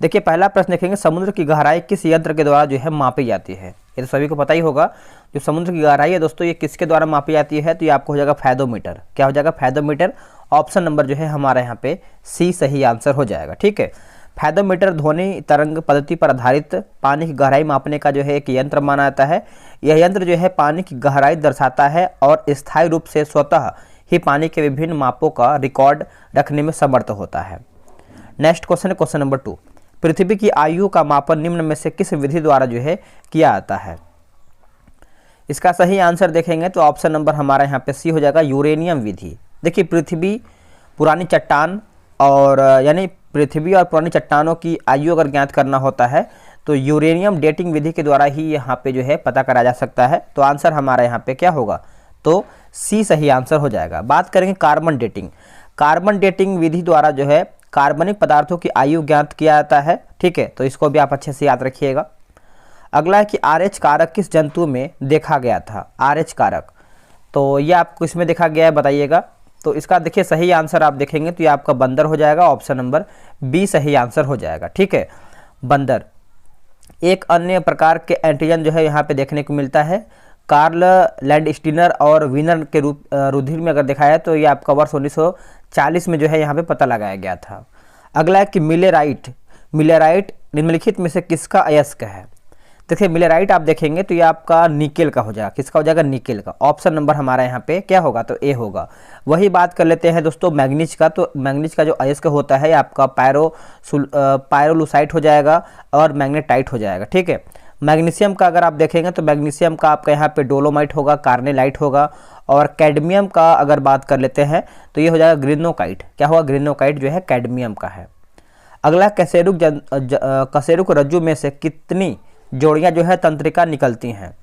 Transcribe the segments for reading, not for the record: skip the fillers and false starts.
देखिए पहला प्रश्न देखेंगे, समुद्र की गहराई किस यंत्र के द्वारा जो है मापी जाती है। ये तो सभी को पता ही होगा, जो समुद्र की गहराई है दोस्तों ये किसके द्वारा मापी जाती है, तो ये आपको हो जाएगा फैदोमीटर। क्या हो जाएगा, फैदोमीटर। ऑप्शन नंबर जो है हमारा यहाँ पे सी सही आंसर हो जाएगा। ठीक है, फैदोमीटर ध्वनि तरंग पद्धति पर आधारित पानी की गहराई मापने का जो है एक यंत्र माना जाता है। यह यंत्र जो है पानी की गहराई दर्शाता है और स्थायी रूप से स्वतः ही पानी के विभिन्न मापों का रिकॉर्ड रखने में समर्थ होता है। नेक्स्ट क्वेश्चन है क्वेश्चन नंबर 2, पृथ्वी की आयु का मापन निम्न में से किस विधि द्वारा जो है किया जाता है। इसका सही आंसर देखेंगे तो ऑप्शन नंबर हमारा यहाँ पे सी हो जाएगा, यूरेनियम विधि। देखिए पृथ्वी, पुरानी चट्टान और यानी पृथ्वी और पुरानी चट्टानों की आयु अगर ज्ञात करना होता है तो यूरेनियम डेटिंग विधि के द्वारा ही यहाँ पे जो है पता करा जा सकता है। तो आंसर हमारा यहाँ पे क्या होगा, तो सी सही आंसर हो जाएगा। बात करेंगे कार्बन डेटिंग। कार्बन डेटिंग विधि द्वारा जो है कार्बनिक पदार्थों की आयु ज्ञात किया जाता है। ठीक है, तो इसको भी आप अच्छे से याद रखिएगा। अगला है कि RH कारक किस जंतु में देखा गया था। RH कारक, तो ये आपको इसमें देखा गया है, बताइएगा। तो इसका देखिए सही आंसर आप देखेंगे तो ये आपका बंदर हो जाएगा। ऑप्शन नंबर बी सही आंसर हो जाएगा। ठीक है, बंदर। एक अन्य प्रकार के एंटीजन जो है यहाँ पे देखने को मिलता है, कार्ल लैंडस्टीनर और विनर के रूप रुधिर में अगर देखा है तो ये आपका वर्ष 1940 में जो है यहाँ पे पता लगाया गया था। अगला है कि मिलेराइट। मिलेराइट निम्नलिखित में से किसका अयस्क है। देखिए मिलेराइट आप देखेंगे तो ये आपका निकेल का हो जाएगा। किसका हो जाएगा, निकेल का। ऑप्शन नंबर हमारा यहाँ पे क्या होगा, तो ए होगा। वही बात कर लेते हैं दोस्तों मैग्नीज का। तो मैग्नीज का जो अयस्क होता है आपका पायरोलुसाइट हो जाएगा और मैग्नेटाइट हो जाएगा। ठीक है, मैग्नीशियम का अगर आप देखेंगे तो मैग्नीशियम का आपका यहाँ पे डोलोमाइट होगा, कार्नेलाइट होगा। और कैडमियम का अगर बात कर लेते हैं तो ये हो जाएगा ग्रेनोकाइट। क्या होगा, ग्रेनोकाइट जो है कैडमियम का है। अगला कशेरुक रज्जु में से कितनी जोड़ियाँ जो है तंत्रिका निकलती हैं,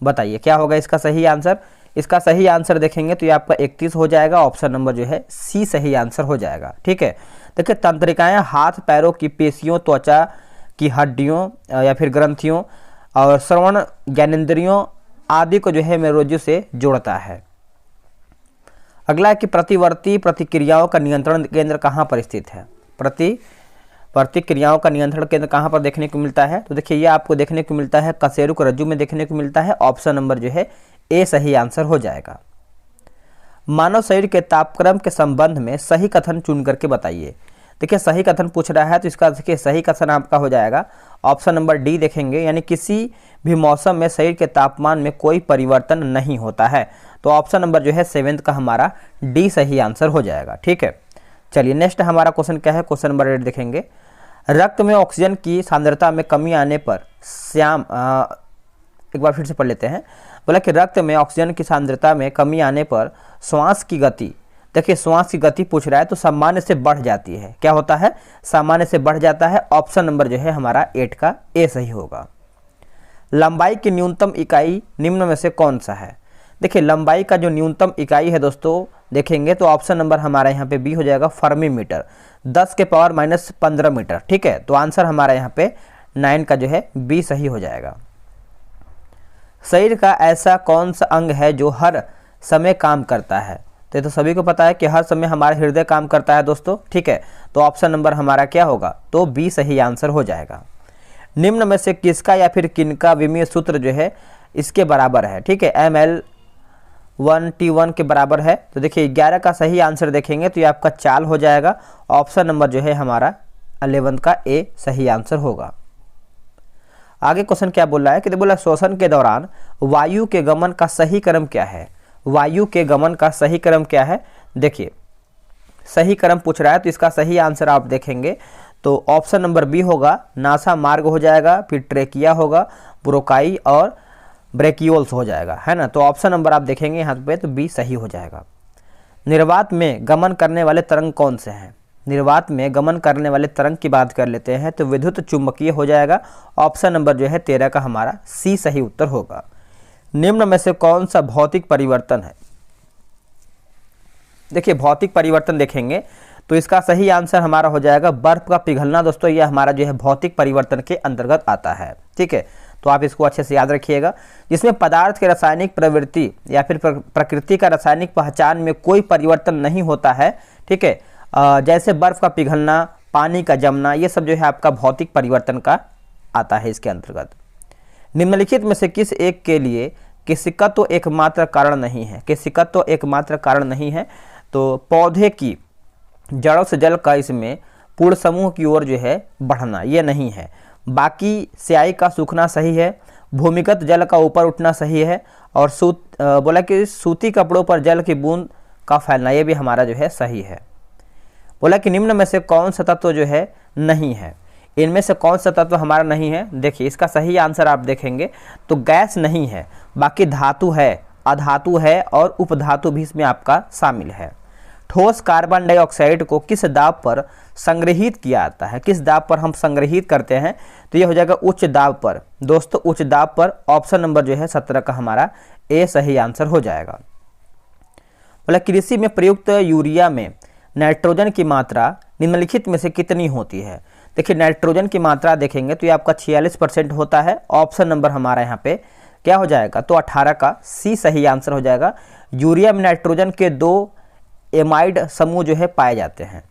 बताइए क्या होगा इसका सही आंसर। इसका सही आंसर देखेंगे तो ये आपका 31 हो जाएगा। ऑप्शन नंबर जो है सी सही आंसर हो जाएगा। ठीक है, देखिए तंत्रिकाएँ हाथ पैरों की पेशियों, त्वचा की हड्डियों या फिर ग्रंथियों और श्रवण ज्ञानेंद्रियों आदि को जो है मेरुरज्जु से जोड़ता है। अगला है कि प्रतिवर्ती प्रतिक्रियाओं का नियंत्रण केंद्र कहाँ पर स्थित है। प्रतिक्रियाओं का नियंत्रण केंद्र कहाँ पर देखने को मिलता है, तो देखिए ये आपको देखने को मिलता है कशेरुक रज्जु में देखने को मिलता है। ऑप्शन नंबर जो है ए सही आंसर हो जाएगा। मानव शरीर के तापक्रम के संबंध में सही कथन चुन करके बताइए। देखिए सही कथन पूछ रहा है तो इसका देखिए सही कथन आपका हो जाएगा ऑप्शन नंबर डी देखेंगे, यानी किसी भी मौसम में शरीर के तापमान में कोई परिवर्तन नहीं होता है। तो ऑप्शन नंबर जो है 7 का हमारा डी सही आंसर हो जाएगा। ठीक है, चलिए नेक्स्ट हमारा क्वेश्चन क्या है, क्वेश्चन नंबर 8 देखेंगे। रक्त में ऑक्सीजन की सांद्रता में कमी आने पर एक बार फिर से पढ़ लेते हैं। बोला कि रक्त में ऑक्सीजन की सांद्रता में कमी आने पर श्वास की गति, देखिए श्वास की गति पूछ रहा है तो सामान्य से बढ़ जाती है। क्या होता है, सामान्य से बढ़ जाता है। ऑप्शन नंबर जो है हमारा 8 का ए सही होगा। लंबाई की न्यूनतम इकाई निम्न में से कौन सा है। देखिए लंबाई का जो न्यूनतम इकाई है दोस्तों देखेंगे तो ऑप्शन नंबर हमारा यहाँ पे बी हो जाएगा, फर्मी मीटर, 10 के पावर -15 मीटर। ठीक है, तो आंसर हमारा यहाँ पे 9 का जो है बी सही हो जाएगा। शरीर का ऐसा कौन सा अंग है जो हर समय काम करता है। तो ये तो सभी को पता है कि हर समय हमारा हृदय काम करता है दोस्तों। ठीक है, तो ऑप्शन नंबर हमारा क्या होगा, तो बी सही आंसर हो जाएगा। निम्न में से किसका या फिर किनका विमीय सूत्र जो है इसके बराबर है। ठीक है, ml1T1 के बराबर है। तो देखिए 11 का सही आंसर देखेंगे तो ये आपका चाल हो जाएगा। ऑप्शन नंबर जो है हमारा 11 का ए सही आंसर होगा। आगे क्वेश्चन क्या बोल रहा है कि बोला श्वसन के दौरान वायु के गमन का सही क्रम क्या है। वायु के गमन का सही क्रम क्या है, देखिए सही क्रम पूछ रहा है तो इसका सही आंसर आप देखेंगे तो ऑप्शन नंबर बी होगा, नासा मार्ग हो जाएगा, फिर ट्रेकिया होगा, ब्रोकाई और ब्रेकियोल्स हो जाएगा, है ना। तो ऑप्शन नंबर आप देखेंगे यहाँ पे तो बी सही हो जाएगा। निर्वात में गमन करने वाले तरंग कौन से हैं। निर्वात में गमन करने वाले तरंग की बात कर लेते हैं तो विद्युत चुंबकीय हो जाएगा। ऑप्शन नंबर जो है 13 का हमारा सी सही उत्तर होगा। निम्न में से कौन सा भौतिक परिवर्तन है। देखिए भौतिक परिवर्तन देखेंगे तो इसका सही आंसर हमारा हो जाएगा बर्फ का पिघलना। दोस्तों ये हमारा जो है भौतिक परिवर्तन के अंतर्गत आता है। ठीक है, तो आप इसको अच्छे से याद रखिएगा। जिसमें पदार्थ के रासायनिक प्रवृत्ति या फिर प्रकृति का रासायनिक पहचान में कोई परिवर्तन नहीं होता है। ठीक है, जैसे बर्फ का पिघलना, पानी का जमना, ये सब जो है आपका भौतिक परिवर्तन का आता है इसके अंतर्गत। निम्नलिखित में से किस एक के लिए कृषिकत्व एकमात्र कारण नहीं है? कृषिकत्व एकमात्र कारण नहीं है, तो पौधे की जड़ों से जल का इसमें पूर्ण समूह की ओर जो है बढ़ना, ये नहीं है। बाकी स्याही का सूखना सही है, भूमिगत जल का ऊपर उठना सही है, और बोला कि सूती कपड़ों पर जल की बूंद का फैलना, ये भी हमारा जो है सही है। बोला कि निम्न में से कौन सा तत्व जो है नहीं है? इनमें से कौन सा तत्व हमारा नहीं है? देखिए इसका सही आंसर आप देखेंगे तो गैस नहीं है, बाकी धातु है, अधातु है और उपधातु भी इसमें आपका शामिल है। ठोस कार्बन डाइऑक्साइड को किस दाब पर संग्रहित किया जाता है? किस दाब पर हम संग्रहित करते हैं? तो ये हो जाएगा उच्च दाब पर। दोस्तों उच्च दाब पर, ऑप्शन नंबर जो है 17 का हमारा ए सही आंसर हो जाएगा। बोला कृषि में प्रयुक्त यूरिया में नाइट्रोजन की मात्रा निम्नलिखित में से कितनी होती है? देखिए नाइट्रोजन की मात्रा देखेंगे तो ये आपका 46% होता है। ऑप्शन नंबर हमारा यहाँ पे क्या हो जाएगा? तो 18 का सी सही आंसर हो जाएगा। यूरिया में नाइट्रोजन के 2 एमाइड समूह जो है पाए जाते हैं।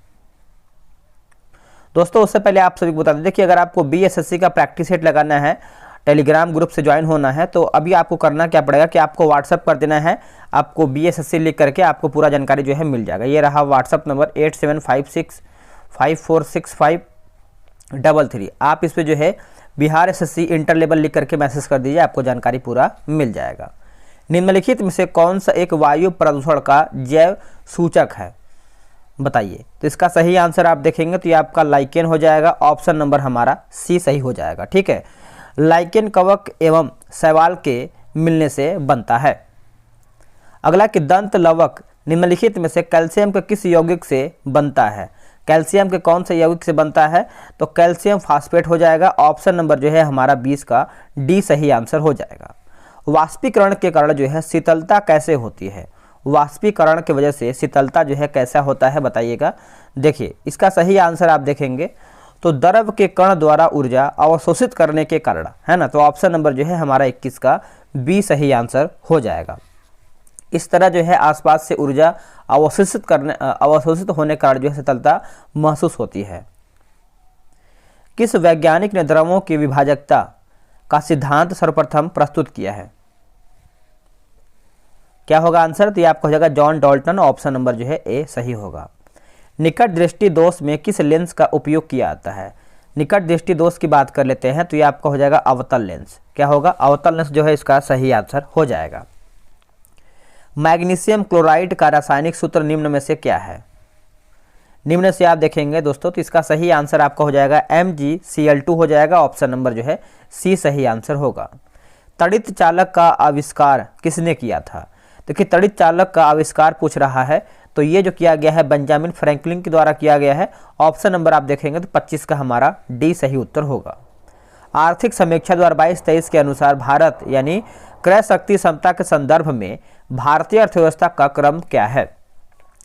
दोस्तों उससे पहले आप सभी को बता दें, देखिए अगर आपको बीएसएससी का प्रैक्टिस सेट लगाना है, टेलीग्राम ग्रुप से ज्वाइन होना है, तो अभी आपको करना क्या पड़ेगा कि आपको व्हाट्सअप कर देना है, आपको बीएसएससी लिख करके आपको पूरा जानकारी जो है मिल जाएगा। ये रहा व्हाट्सअप नंबर 8756546533। आप इस पर जो है बिहार एसएससी इंटर लेवल लिख करके मैसेज कर दीजिए, आपको जानकारी पूरा मिल जाएगा। निम्नलिखित में से कौन सा एक वायु प्रदूषण का जैव सूचक है? बताइए। तो इसका सही आंसर आप देखेंगे तो ये आपका लाइकेन हो जाएगा। ऑप्शन नंबर हमारा सी सही हो जाएगा। ठीक है, लाइकेन कवक एवं शैवाल के मिलने से बनता है। अगला कि दंत लवक निम्नलिखित में से कैल्शियम के किस यौगिक से बनता है? कैल्शियम के कौन से यौगिक से बनता है? तो कैल्शियम फास्फेट हो जाएगा। ऑप्शन नंबर जो है हमारा 20 का डी सही आंसर हो जाएगा। वाष्पीकरण के कारण जो है शीतलता कैसे होती है? वाष्पीकरण की वजह से शीतलता जो है कैसा होता है बताइएगा। देखिए इसका सही आंसर आप देखेंगे तो द्रव के कण द्वारा ऊर्जा अवशोषित करने के कारण, है ना। तो ऑप्शन नंबर जो है हमारा 21 का बी सही आंसर हो जाएगा। इस तरह जो है आसपास से ऊर्जा अवशोषित होने के कारण जो है शीतलता महसूस होती है। किस वैज्ञानिक ने द्रवों की विभाजकता का सिद्धांत सर्वप्रथम प्रस्तुत किया है? क्या होगा आंसर? तो ये आपका हो जाएगा जॉन डाल्टन। ऑप्शन नंबर जो है ए सही होगा। निकट दृष्टि दोष में किस लेंस का उपयोग किया जाता है? निकट दृष्टि दोष की बात कर लेते हैं तो ये आपका हो जाएगा अवतल लेंस। क्या होगा? अवतल लेंस जो है इसका सही आंसर हो जाएगा। मैग्नीशियम क्लोराइड का रासायनिक सूत्र निम्न में से क्या है? निम्न से आप देखेंगे दोस्तों तो इसका सही आंसर आपका हो जाएगा MgCl2 हो जाएगा। ऑप्शन नंबर जो है सी सही आंसर होगा। तड़ित चालक का आविष्कार किसने किया था? देखिए तड़ित चालक का आविष्कार पूछ रहा है तो ये जो किया गया है बेंजामिन फ्रैंकलिन के द्वारा किया गया है। ऑप्शन नंबर आप देखेंगे तो 25 का हमारा डी सही उत्तर होगा। आर्थिक समीक्षा 2022-23 के अनुसार भारत यानी क्रय शक्ति क्षमता के संदर्भ में भारतीय अर्थव्यवस्था का क्रम क्या है?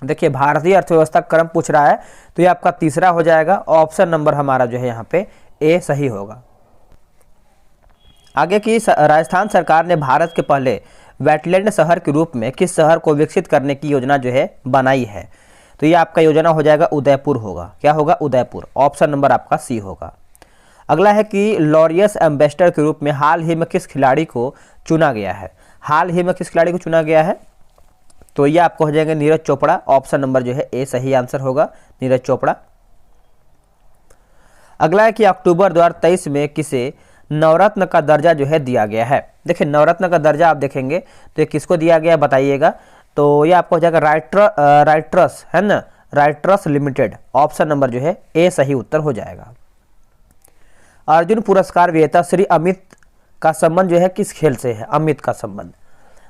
देखिए भारतीय अर्थव्यवस्था क्रम पूछ रहा है तो ये आपका तीसरा हो जाएगा। ऑप्शन नंबर हमारा जो है यहाँ पे ए सही होगा। आगे की राजस्थान सरकार ने भारत के पहले वेटलैंड शहर के रूप में किस शहर को विकसित करने की योजना जो है बनाई है? तो ये आपका योजना हो जाएगा उदयपुर होगा। क्या होगा? उदयपुर। ऑप्शन नंबर आपका सी होगा। अगला है कि लॉरियस एम्बेसडर के रूप में हाल ही में किस खिलाड़ी को चुना गया है? हाल ही में किस खिलाड़ी को चुना गया है? तो ये आपको हो जाएगा नीरज चोपड़ा। ऑप्शन नंबर जो है ए सही आंसर होगा, नीरज चोपड़ा। अगला है कि अक्टूबर 2023 में किसे नवरत्न का दर्जा जो है दिया गया है? देखिए नवरत्न का दर्जा आप देखेंगे तो ये किसको दिया गया बताइएगा। तो ये आपको हो जाएगा राइट्रस, है ना, राइट्रस लिमिटेड। ऑप्शन नंबर जो है ए सही उत्तर हो जाएगा। अर्जुन पुरस्कार विजेता श्री अमित का संबंध जो है किस खेल से है? अमित का संबंध,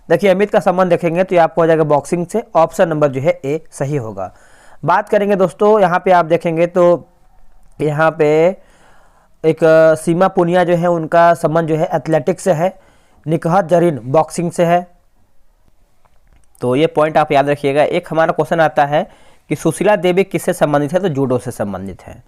देखिए अमित का संबंध देखेंगे तो ये आपको हो जाएगा बॉक्सिंग से। ऑप्शन नंबर जो है ए सही होगा। बात करेंगे दोस्तों यहाँ पे आप देखेंगे तो यहाँ पे एक सीमा पुनिया जो है उनका संबंध जो है एथलेटिक्स से है। निकहत जरीन बॉक्सिंग से है। तो ये पॉइंट आप याद रखिएगा। एक हमारा क्वेश्चन आता है कि सुशीला देवी किससे संबंधित है? तो जूडो से संबंधित है।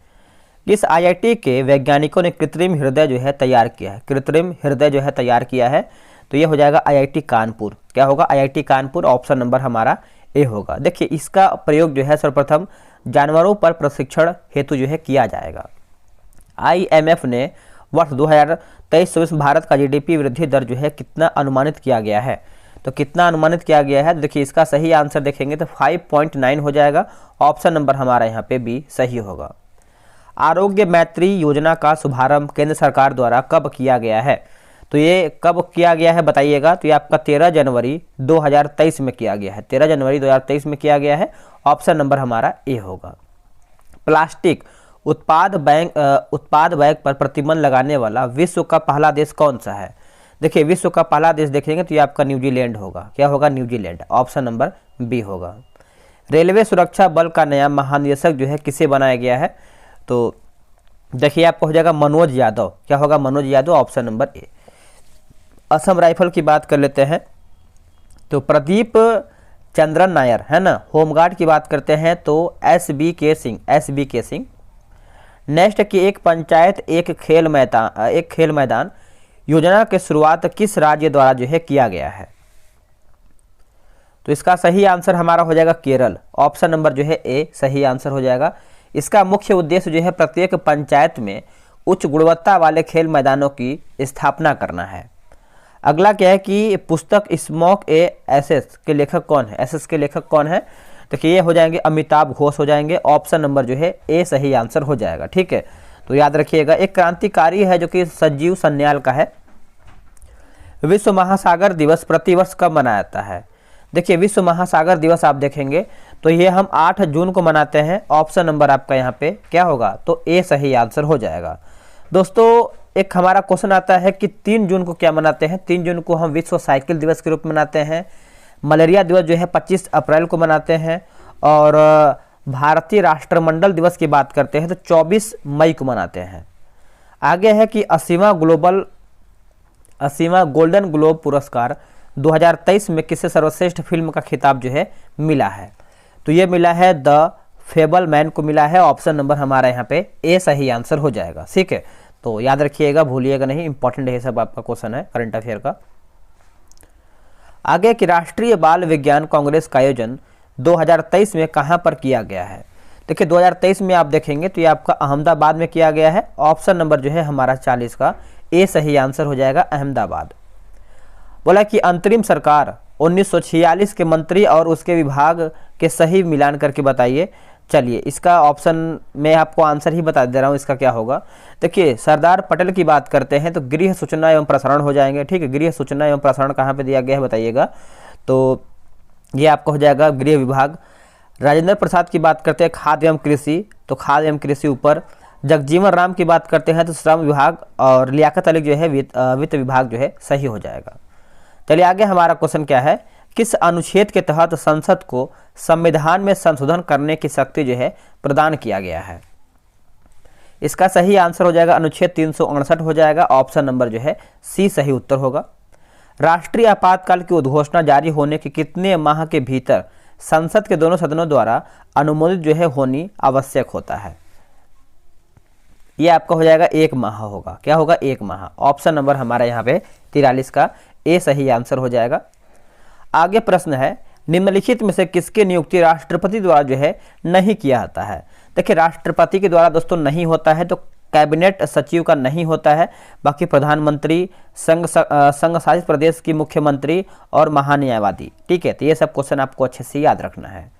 किस IIT के वैज्ञानिकों ने कृत्रिम हृदय जो है तैयार किया है? कृत्रिम हृदय जो है तैयार किया है तो ये हो जाएगा IIT कानपुर। क्या होगा? IIT कानपुर। ऑप्शन नंबर हमारा ए होगा। देखिए इसका प्रयोग जो है सर्वप्रथम जानवरों पर प्रशिक्षण हेतु जो है किया जाएगा। IMF ने वर्ष 2023-24 भारत का GDP वृद्धि दर जो है कितना अनुमानित किया गया है, तो कितना अनुमानित किया गया है, देखिए इसका सही आंसर देखेंगे तो 5.9 हो जाएगा। ऑप्शन नंबर हमारा यहाँ पे बी सही होगा। आरोग्य मैत्री योजना का शुभारंभ केंद्र सरकार द्वारा कब किया गया है, तो ये कब किया गया है बताइएगा, तो ये आपका 13 जनवरी 2023 में किया गया है। 13 जनवरी 2023 में किया गया है। ऑप्शन नंबर हमारा ए होगा। प्लास्टिक उत्पाद बैग पर प्रतिबंध लगाने वाला विश्व का पहला देश कौन सा है? देखिए विश्व का पहला देश देखेंगे तो ये आपका न्यूजीलैंड होगा। क्या होगा? न्यूजीलैंड। ऑप्शन नंबर बी होगा। रेलवे सुरक्षा बल का नया महानिदेशक जो है किसे बनाया गया है, तो देखिए आपको हो जाएगा मनोज यादव। क्या होगा? Manoj Yadav. Option number A. Assam rifle की बात कर लेते हैं तो प्रदीप चंद्रन नायर है ना। होमगार्ड की बात करते हैं तो SBK सिंह। नेक्स्ट की एक पंचायत एक खेल मैदान योजना की शुरुआत किस राज्य द्वारा जो है किया गया है, तो इसका सही आंसर हमारा हो जाएगा केरल। ऑप्शन नंबर जो है ए सही आंसर हो जाएगा। इसका मुख्य उद्देश्य जो है प्रत्येक पंचायत में उच्च गुणवत्ता वाले खेल मैदानों की स्थापना करना है। अगला क्या है कि पुस्तक स्मोक एसेस के लेखक कौन है? एसेस के लेखक कौन है? देखिए ये हो जाएंगे अमिताभ घोष हो जाएंगे। ऑप्शन नंबर जो है ए सही आंसर हो जाएगा। ठीक है, तो याद रखिएगा एक क्रांतिकारी है जो कि संजीव सन्याल का है। विश्व महासागर दिवस प्रतिवर्ष कब मनाया जाता है? देखिए विश्व महासागर दिवस आप देखेंगे तो ये हम 8 जून को मनाते हैं। ऑप्शन नंबर आपका यहाँ पे क्या होगा, तो ए सही आंसर हो जाएगा। दोस्तों एक हमारा क्वेश्चन आता है कि 3 जून को क्या मनाते हैं? 3 जून को हम विश्व साइकिल दिवस के रूप में मनाते हैं। मलेरिया दिवस जो है 25 अप्रैल को मनाते हैं। और भारतीय राष्ट्रमंडल दिवस की बात करते हैं तो 24 मई को मनाते हैं। आगे है कि 80वां गोल्डन ग्लोब पुरस्कार 2023 में किसे सर्वश्रेष्ठ फिल्म का खिताब जो है मिला है, तो ये मिला है द फेबलमैन को मिला है। ऑप्शन नंबर हमारा यहाँ पे ए सही आंसर हो जाएगा। ठीक है, तो याद रखिएगा, भूलिएगा नहीं, इंपॉर्टेंट है सब आपका क्वेश्चन है करंट अफेयर का। आगे कि राष्ट्रीय बाल विज्ञान कांग्रेस का आयोजन 2023 में कहां पर किया गया है? देखिए 2023 में आप देखेंगे तो ये आपका अहमदाबाद में किया गया है। ऑप्शन नंबर जो है हमारा 40 का ए सही आंसर हो जाएगा, अहमदाबाद। बोला कि अंतरिम सरकार 1946 के मंत्री और उसके विभाग के सही मिलान करके बताइए। चलिए इसका ऑप्शन मैं आपको आंसर ही बता दे रहा हूँ, इसका क्या होगा। देखिए सरदार पटेल की बात करते हैं तो गृह सूचना एवं प्रसारण हो जाएंगे। ठीक है, गृह सूचना एवं प्रसारण कहाँ पे दिया गया है बताइएगा, तो ये आपका हो जाएगा गृह विभाग। राजेंद्र प्रसाद की बात करते हैं खाद्य एवं कृषि, तो खाद्य एवं कृषि ऊपर। जगजीवन राम की बात करते हैं तो श्रम विभाग। और लियाकत अली जो है वित्त विभाग जो है सही हो जाएगा। चलिए आगे हमारा क्वेश्चन क्या है, किस अनुच्छेद के तहत संसद को संविधान में संशोधन करने की शक्ति जो है प्रदान किया गया है? इसका सही आंसर हो जाएगा अनुच्छेद 359 हो जाएगा। ऑप्शन नंबर जो है सी सही उत्तर होगा। राष्ट्रीय आपातकाल की उद्घोषणा जारी होने के कितने माह के भीतर संसद के दोनों सदनों द्वारा अनुमोदित जो है होनी आवश्यक होता है? यह आपका हो जाएगा 1 माह होगा। क्या होगा? 1 माह। ऑप्शन नंबर हमारा यहाँ पे 43 का ए सही आंसर हो जाएगा। आगे प्रश्न है, निम्नलिखित में से किसकी नियुक्ति राष्ट्रपति द्वारा जो है नहीं किया जाता है? देखिए राष्ट्रपति के द्वारा दोस्तों नहीं होता है, तो कैबिनेट सचिव का नहीं होता है, बाकी प्रधानमंत्री, संघ शासित प्रदेश की मुख्यमंत्री और महान्यायवादी। ठीक है, तो ये सब क्वेश्चन आपको अच्छे से याद रखना है।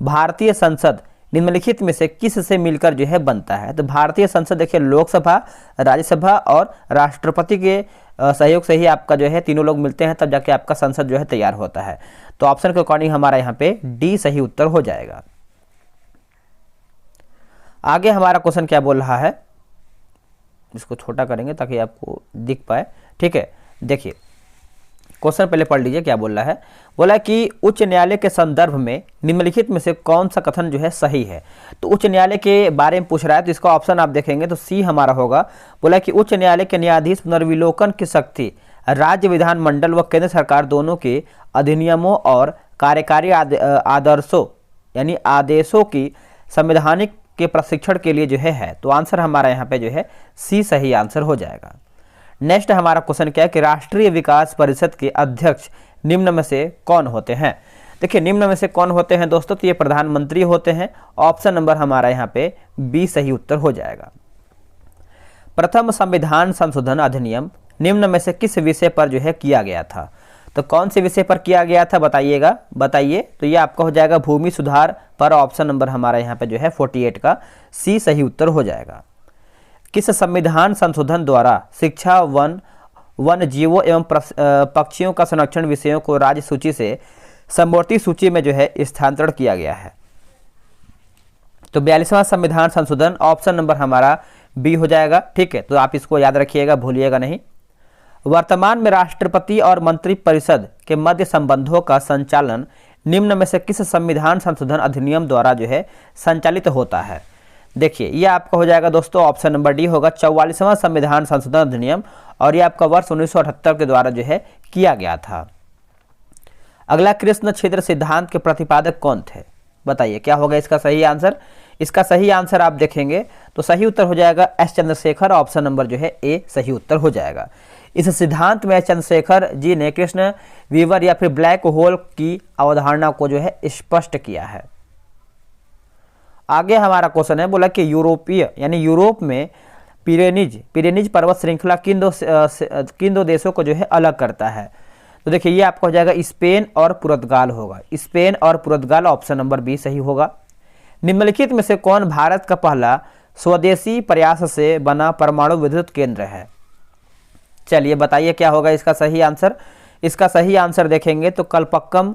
भारतीय संसद निम्नलिखित में से किस से मिलकर जो है बनता है? तो भारतीय संसद देखिए लोकसभा, राज्यसभा और राष्ट्रपति के सहयोग से ही आपका जो है तीनों लोग मिलते हैं, तब जाके आपका संसद जो है तैयार होता है। तो ऑप्शन के अकॉर्डिंग हमारा यहाँ पे डी सही उत्तर हो जाएगा। आगे हमारा क्वेश्चन क्या बोल रहा है, इसको छोटा करेंगे ताकि आपको दिख पाए। ठीक है, देखिए क्वेश्चन पहले पढ़ लीजिए क्या बोल रहा है। बोला कि उच्च न्यायालय के संदर्भ में निम्नलिखित में से कौन सा कथन जो है सही है? तो उच्च न्यायालय के बारे में पूछ रहा है, तो इसका ऑप्शन आप देखेंगे तो सी हमारा होगा। बोला कि उच्च न्यायालय के न्यायाधीश पुनर्विलोकन की शक्ति राज्य विधानमंडल व केंद्र सरकार दोनों के अधिनियमों और कार्यकारी आदर्शों यानी आदेशों की संवैधानिक के प्रशिक्षण के लिए जो है। तो आंसर हमारा यहाँ पे जो है सी सही आंसर हो जाएगा। नेक्स्ट हमारा क्वेश्चन क्या है कि राष्ट्रीय विकास परिषद के अध्यक्ष निम्न में से कौन होते हैं? देखिए निम्न में से कौन होते हैं दोस्तों, तो ये प्रधानमंत्री होते हैं। ऑप्शन नंबर हमारा यहाँ पे बी सही उत्तर हो जाएगा। प्रथम संविधान संशोधन अधिनियम निम्न में से किस विषय पर जो है किया गया था, तो कौन से विषय पर किया गया था बताइएगा, बताइए। तो ये आपका हो जाएगा भूमि सुधार पर। ऑप्शन नंबर हमारा यहाँ पे जो है 48 का सी सही उत्तर हो जाएगा। किस संविधान संशोधन द्वारा शिक्षा, वन जीवों एवं पक्षियों का संरक्षण विषयों को राज्य सूची से समवर्ती सूची में जो है स्थानांतरण किया गया है, तो 42वां संविधान संशोधन। ऑप्शन नंबर हमारा बी हो जाएगा। ठीक है, तो आप इसको याद रखिएगा, भूलिएगा नहीं। वर्तमान में राष्ट्रपति और मंत्रिपरिषद के मध्य संबंधों का संचालन निम्न में से किस संविधान संशोधन अधिनियम द्वारा जो है संचालित होता है। देखिए ये आपका हो जाएगा दोस्तों, ऑप्शन नंबर डी होगा 44वां संविधान संशोधन अधिनियम, और ये आपका वर्ष 1978 के द्वारा जो है किया गया था। अगला, कृष्ण क्षेत्र सिद्धांत के प्रतिपादक कौन थे, बताइए क्या होगा इसका सही आंसर। इसका सही आंसर आप देखेंगे तो सही उत्तर हो जाएगा एस चंद्रशेखर। ऑप्शन नंबर जो है ए सही उत्तर हो जाएगा। इस सिद्धांत में चंद्रशेखर जी ने कृष्ण वीवर या फिर ब्लैक होल की अवधारणा को जो है स्पष्ट किया है। आगे हमारा क्वेश्चन है, बोला कि यूरोपीय यानी यूरोप में पिरेनीज पर्वत श्रृंखला किन दो देशों को जो है अलग करता है, तो देखिए ये आपका हो जाएगा स्पेन और पुर्तगाल होगा। स्पेन और पुर्तगाल, ऑप्शन नंबर बी सही होगा। निम्नलिखित में से कौन भारत का पहला स्वदेशी प्रयास से बना परमाणु विद्युत केंद्र है, चलिए बताइए क्या होगा इसका सही आंसर। इसका सही आंसर देखेंगे तो कलपक्कम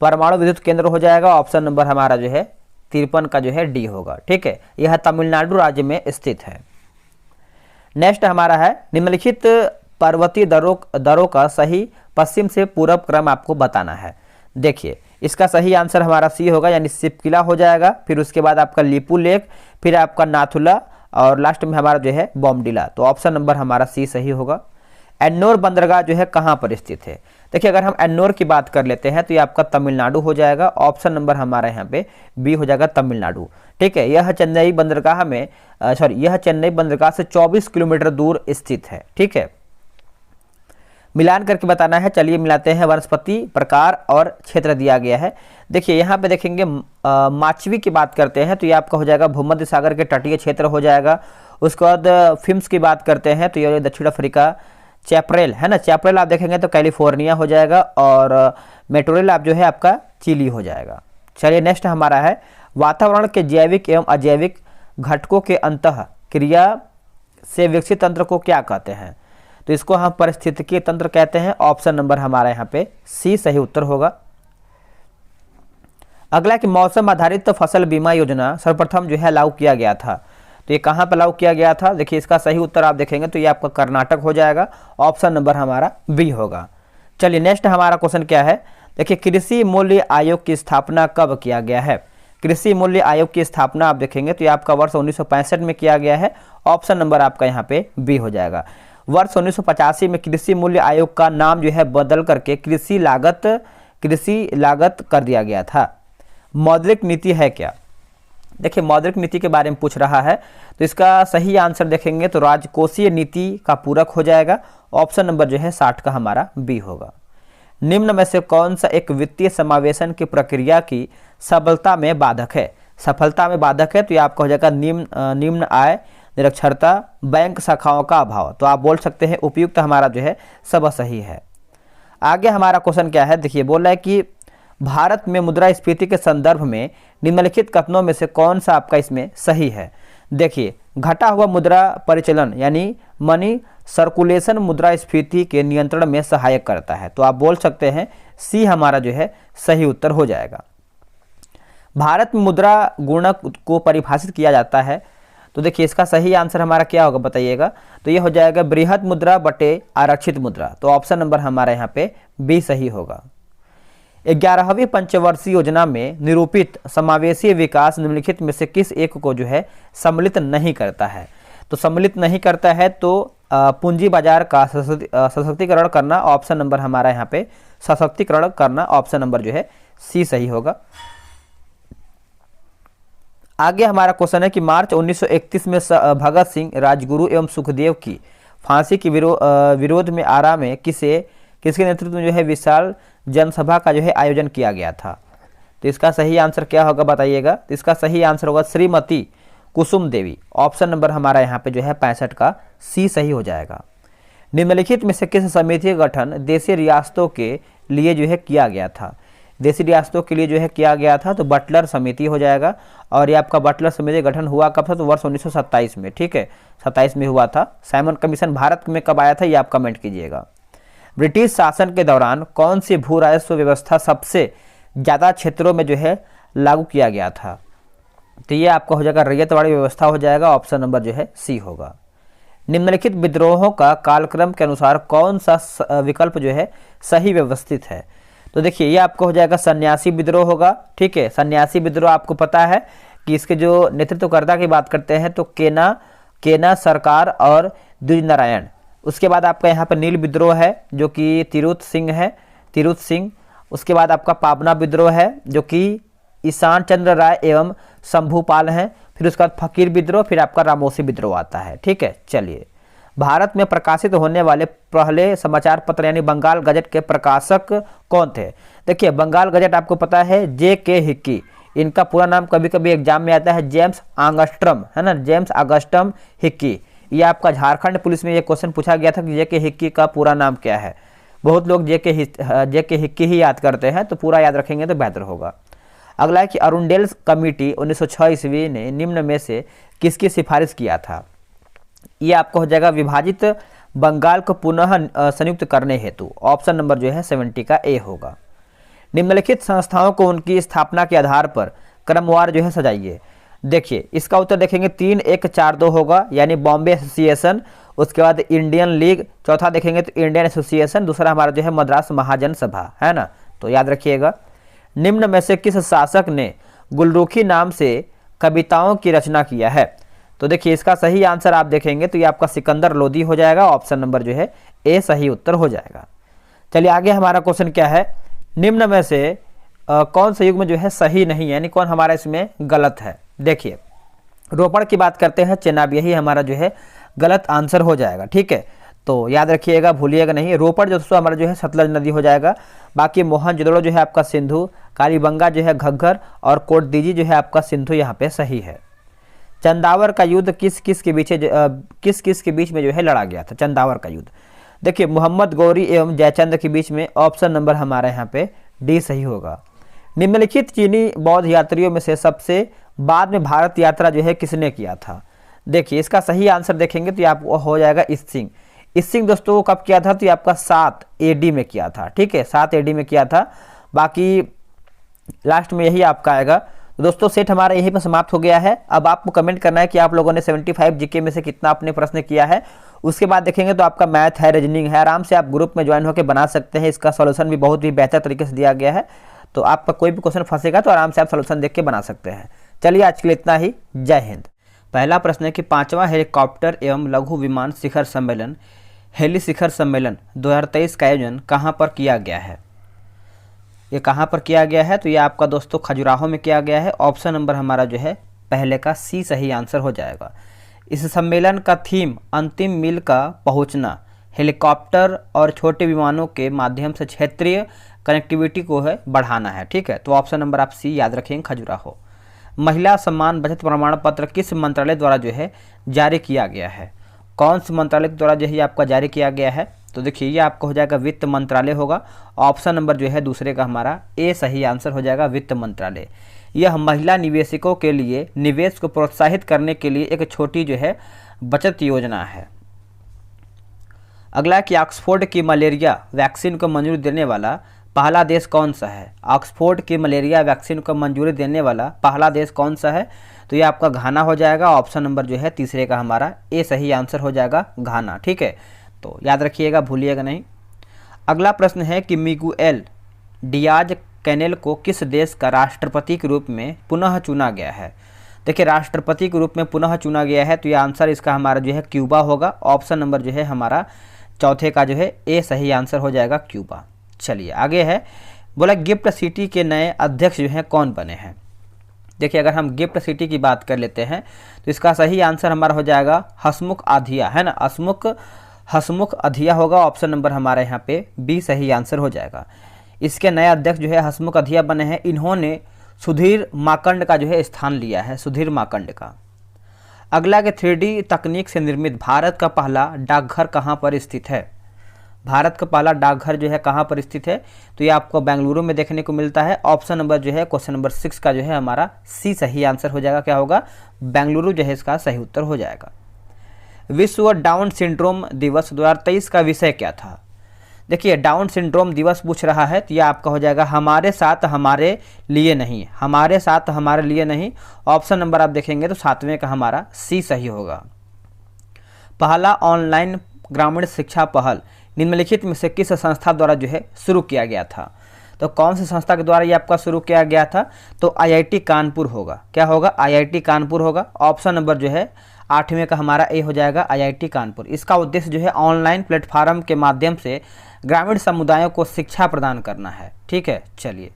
परमाणु विद्युत केंद्र हो जाएगा। ऑप्शन नंबर हमारा जो है 53 का जो है डी होगा। ठीक है, यह तमिलनाडु राज्य में स्थित है। नेक्स्ट हमारा है, निम्नलिखित पर्वतीय दरों का सही पश्चिम से पूर्व क्रम आपको बताना है। देखिए इसका सही आंसर हमारा सी होगा, यानी सिपकिला हो जाएगा, फिर उसके बाद आपका लिपू लेक, फिर आपका नाथुला, और लास्ट में हमारा जो है बॉम्डिला। तो ऑप्शन नंबर हमारा सी सही होगा। एन्नोर बंदरगाह जो है कहाँ पर स्थित है, देखिए अगर हम एन्नोर की बात कर लेते हैं तो ये आपका तमिलनाडु हो जाएगा। ऑप्शन नंबर हमारा यहाँ पे बी हो जाएगा तमिलनाडु। ठीक है, यह चेन्नई बंदरगाह में यह चेन्नई बंदरगाह से 24 किलोमीटर दूर स्थित है। ठीक है, मिलान करके बताना है। चलिए मिलाते हैं, वनस्पति प्रकार और क्षेत्र दिया गया है। देखिए यहाँ पे देखेंगे माचवी की बात करते हैं तो ये आपका हो जाएगा भूमध्य सागर के तटीय क्षेत्र हो जाएगा। उसके बाद फिम्स की बात करते हैं तो ये दक्षिण अफ्रीका। चैपरेल है ना, चैपरेल आप देखेंगे तो कैलिफोर्निया हो जाएगा, और मेटोरेल आप जो है आपका चिली हो जाएगा। चलिए नेक्स्ट हमारा है, वातावरण के जैविक एवं अजैविक घटकों के अंतः क्रिया से विकसित तंत्र को क्या कहते हैं, तो इसको हम पारिस्थितिकीय तंत्र कहते हैं। ऑप्शन नंबर हमारा यहाँ पे सी सही उत्तर होगा। अगला कि मौसम आधारित फसल बीमा योजना सर्वप्रथम जो है लागू किया गया था, तो ये कहाँ पर लागू किया गया था, देखिए इसका सही उत्तर आप देखेंगे तो ये आपका कर्नाटक हो जाएगा। ऑप्शन नंबर हमारा बी होगा। चलिए नेक्स्ट हमारा क्वेश्चन क्या है, देखिए कृषि मूल्य आयोग की स्थापना कब किया गया है। कृषि मूल्य आयोग की स्थापना आप देखेंगे तो ये आपका वर्ष 1965 में किया गया है। ऑप्शन नंबर आपका यहाँ पे बी हो जाएगा। वर्ष 1985 में कृषि मूल्य आयोग का नाम जो है बदल करके कृषि लागत कर दिया गया था। मौद्रिक नीति है क्या, देखिए मौद्रिक नीति के बारे में पूछ रहा है, तो इसका सही आंसर देखेंगे तो राजकोषीय नीति का पूरक हो जाएगा। ऑप्शन नंबर जो है 60 का हमारा बी होगा। निम्न में से कौन सा एक वित्तीय समावेशन की प्रक्रिया की सफलता में बाधक है, सफलता में बाधक है, तो ये आपका हो जाएगा निम्न आय, निरक्षरता, बैंक शाखाओं का अभाव। तो आप बोल सकते हैं उपयुक्त हमारा जो है सब सही है। आगे हमारा क्वेश्चन क्या है, देखिए बोल रहा है कि भारत में मुद्रास्फीति के संदर्भ में निम्नलिखित कथनों में से कौन सा आपका इसमें सही है। देखिए घटा हुआ मुद्रा परिचलन यानी मनी सर्कुलेशन मुद्रास्फीति के नियंत्रण में सहायक करता है, तो आप बोल सकते हैं सी हमारा जो है सही उत्तर हो जाएगा। भारत में मुद्रा गुणक को परिभाषित किया जाता है, तो देखिए इसका सही आंसर हमारा क्या होगा बताइएगा, तो ये हो जाएगा बृहद मुद्रा बटे आरक्षित मुद्रा। तो ऑप्शन नंबर हमारा यहाँ पे बी सही होगा। 11वीं पंचवर्षीय योजना में निरूपित समावेशी विकास निम्नलिखित में से किस एक को जो है सम्मिलित नहीं करता है, तो सम्मिलित नहीं करता है तो पूंजी बाजार का सशक्तिकरण करना। ऑप्शन नंबर हमारा यहाँ पे सशक्तिकरण करना, ऑप्शन नंबर जो है सी सही होगा। आगे हमारा क्वेश्चन है कि मार्च 1931 में भगत सिंह, राजगुरु एवं सुखदेव की फांसी के विरोध में आरा में किसे किसके नेतृत्व में जो है विशाल जनसभा का जो है आयोजन किया गया था? तो इसका सही आंसर क्या होगा बताइएगा। तो इसका सही आंसर होगा श्रीमती कुसुम देवी। ऑप्शन नंबर हमारा यहाँ पे जो है 65 का सी सही हो जाएगा। निम्नलिखित में से किस समिति का गठन देशी रियासतों के लिए जो है किया गया था? देशी रियासतों के लिए जो है किया गया था तो बटलर समिति हो जाएगा। और ये आपका बटलर समिति गठन हुआ कब था? तो वर्ष 1927 में, ठीक है, 27 में हुआ था। साइमन कमीशन भारत में कब आया था ये आप कमेंट कीजिएगा। ब्रिटिश शासन के दौरान कौन सी भू राजस्व व्यवस्था सबसे ज़्यादा क्षेत्रों में जो है लागू किया गया था? तो ये आपका हो जाएगा रैयतवाड़ी व्यवस्था हो जाएगा। ऑप्शन नंबर जो है सी होगा। निम्नलिखित विद्रोहों का कालक्रम के अनुसार कौन सा विकल्प जो है सही व्यवस्थित है? तो देखिए ये आपको हो जाएगा सन्यासी विद्रोह होगा, ठीक है। सन्यासी विद्रोह आपको पता है कि इसके जो नेतृत्वकर्ता की बात करते हैं तो केना सरकार और द्विज नारायण। उसके बाद आपका यहाँ पर नील विद्रोह है जो कि तिरुत सिंह। उसके बाद आपका पाबना विद्रोह है जो कि ईशान चंद्र राय एवं शंभूपाल हैं। फिर उसके बाद फकीर विद्रोह, फिर आपका रामोसी विद्रोह आता है, ठीक है। चलिए, भारत में प्रकाशित होने वाले पहले समाचार पत्र यानी बंगाल गजट के प्रकाशक कौन थे? देखिए बंगाल गजट आपको पता है JK हिक्की। इनका पूरा नाम कभी कभी एग्जाम में आता है जेम्स आगस्टम, है ना, जेम्स आगस्टम हिक्की। ये आपका झारखंड पुलिस में ये क्वेश्चन पूछा गया था कि JK हिक्की का पूरा नाम क्या है। बहुत लोग JK हिक्की ही याद करते हैं, तो पूरा याद रखेंगे तो बेहतर होगा। अगला है कि अरुंडेल कमेटी 1906 ईस्वी ने निम्न में से किसकी सिफारिश किया था? ये आपको हो जाएगा विभाजित बंगाल को पुनः संयुक्त करने हेतु। ऑप्शन नंबर जो है 70 का ए होगा। निम्नलिखित संस्थाओं को उनकी स्थापना के आधार पर क्रमवार जो है सजाइए। देखिए इसका उत्तर देखेंगे 3-1-4-2 होगा, यानी बॉम्बे एसोसिएशन, उसके बाद इंडियन लीग, चौथा देखेंगे तो इंडियन एसोसिएशन, दूसरा हमारा जो है मद्रास महाजन सभा, है ना। तो याद रखिएगा। निम्न में से किस शासक ने गुलरुखी नाम से कविताओं की रचना किया है? तो देखिए इसका सही आंसर आप देखेंगे तो ये आपका सिकंदर लोदी हो जाएगा। ऑप्शन नंबर जो है ए सही उत्तर हो जाएगा। चलिए आगे हमारा क्वेश्चन क्या है, निम्न में से कौन सा युग में जो है सही नहीं है, यानी कौन हमारा इसमें गलत है? देखिए रोपड़ की बात करते हैं, चेनाब, यही हमारा जो है गलत आंसर हो जाएगा, ठीक है। तो याद रखिएगा, भूलिएगा नहीं। रोपड़ दोस्तों हमारा जो है सतलज नदी हो जाएगा। बाकी मोहनजोदड़ो जो है आपका सिंधु, कालीबंगा जो है घग्गर, और कोटदीजी जो है आपका सिंधु यहाँ पे सही है। चंदावर का युद्ध किस किस के बीच में जो है लड़ा गया था? चंदावर का युद्ध देखिए मोहम्मद गौरी एवं जयचंद के बीच में। ऑप्शन नंबर हमारा यहाँ पे डी सही होगा। निम्नलिखित चीनी बौद्ध यात्रियों में से सबसे बाद में भारत यात्रा जो है किसने किया था? देखिए इसका सही आंसर देखेंगे तो आपको हो जाएगा इसिंग। इसिंग दोस्तों वो कब किया था? तो ये आपका 7 AD में किया था, ठीक है, 7 AD में किया था। बाकी लास्ट में यही आपका आएगा। तो दोस्तों सेट हमारा यहीं पर समाप्त हो गया है। अब आपको कमेंट करना है कि आप लोगों ने 75 GK में से कितना आपने प्रश्न किया है। उसके बाद देखेंगे तो आपका मैथ है, रीजनिंग है, आराम से आप ग्रुप में ज्वाइन होकर बना सकते हैं। इसका सॉल्यूशन भी बहुत ही बेहतर तरीके से दिया गया है, तो आपका कोई भी क्वेश्चन फंसेगा तो आराम से आप सॉल्यूशन देख के बना सकते हैं। चलिए आज के लिए इतना ही। जय हिंद। पहला प्रश्न है कि 5वां हेलीकॉप्टर एवं लघु विमान शिखर सम्मेलन हेली शिखर सम्मेलन 2023 का आयोजन कहाँ पर किया गया है? ये कहाँ पर किया गया है? तो ये आपका दोस्तों खजुराहो में किया गया है। ऑप्शन नंबर हमारा जो है पहले का सी सही आंसर हो जाएगा। इस सम्मेलन का थीम अंतिम मील का पहुंचना, हेलीकॉप्टर और छोटे विमानों के माध्यम से क्षेत्रीय कनेक्टिविटी को है बढ़ाना है, ठीक है। तो ऑप्शन नंबर आप सी याद रखेंगे, खजुराहो। महिला सम्मान बचत प्रमाण पत्र किस मंत्रालय द्वारा जो है जारी किया गया है? कौन से मंत्रालय द्वारा जो है आपका जारी किया गया है? तो देखिए ये आपका हो जाएगा वित्त मंत्रालय होगा। ऑप्शन नंबर जो है दूसरे का हमारा ए सही आंसर हो जाएगा, वित्त मंत्रालय। यह महिला निवेशकों के लिए निवेश को प्रोत्साहित करने के लिए एक छोटी जो है बचत योजना है। अगला कि ऑक्सफोर्ड की मलेरिया वैक्सीन को मंजूरी देने वाला पहला देश कौन सा है? ऑक्सफोर्ड की मलेरिया वैक्सीन को मंजूरी देने वाला पहला देश कौन सा है? तो ये आपका घाना हो जाएगा। ऑप्शन नंबर जो है तीसरे का हमारा ए सही आंसर हो जाएगा, घाना, ठीक है। तो याद रखिएगा, भूलिएगा नहीं। अगला प्रश्न है कि मिगुएल डियाज कैनेल को किस देश का राष्ट्रपति के रूप में पुनः चुना गया है? देखिए राष्ट्रपति के रूप में पुनः चुना गया है, तो ये आंसर इसका हमारा जो है क्यूबा होगा। ऑप्शन नंबर जो है हमारा चौथे का जो है ए सही आंसर हो जाएगा, क्यूबा। चलिए आगे है, बोला गिफ्ट सिटी के नए अध्यक्ष जो हैं कौन बने हैं? देखिए अगर हम गिफ्ट सिटी की बात कर लेते हैं तो इसका सही आंसर हमारा हो जाएगा हसमुख आधिया, है ना, हसमुख अधिया होगा, ऑप्शन नंबर हमारे यहाँ पे बी सही आंसर हो जाएगा। इसके नए अध्यक्ष जो है हसमुख अधिया बने हैं, इन्होंने सुधीर माकंड का जो है स्थान लिया है, सुधीर माकंड का। अगला के 3D तकनीक से निर्मित भारत का पहला डाकघर कहाँ पर स्थित है? भारत का पहला डाकघर जो है कहाँ पर स्थित है? तो ये आपको बेंगलुरु में देखने को मिलता है। ऑप्शन नंबर जो है क्वेश्चन नंबर 6 का जो है हमारा सी सही आंसर हो जाएगा। क्या होगा? बेंगलुरु जो है इसका सही उत्तर हो जाएगा। विश्व डाउन सिंड्रोम दिवस 2023 का विषय क्या था? देखिए, डाउन सिंड्रोम दिवस पूछ रहा है तो यह आपका हो जाएगा हमारे साथ हमारे लिए नहीं, हमारे साथ हमारे लिए नहीं। ऑप्शन नंबर आप देखेंगे तो 7वें का हमारा सी सही होगा। पहला ऑनलाइन ग्रामीण शिक्षा पहल निम्नलिखित में से किस संस्था द्वारा जो है शुरू किया गया था? तो कौन सी संस्था के द्वारा ये आपका शुरू किया गया था? तो IIT कानपुर होगा। क्या होगा? IIT कानपुर होगा। ऑप्शन नंबर जो है 8वें का हमारा ए हो जाएगा, IIT कानपुर। इसका उद्देश्य जो है ऑनलाइन प्लेटफॉर्म के माध्यम से ग्रामीण समुदायों को शिक्षा प्रदान करना है। ठीक है, चलिए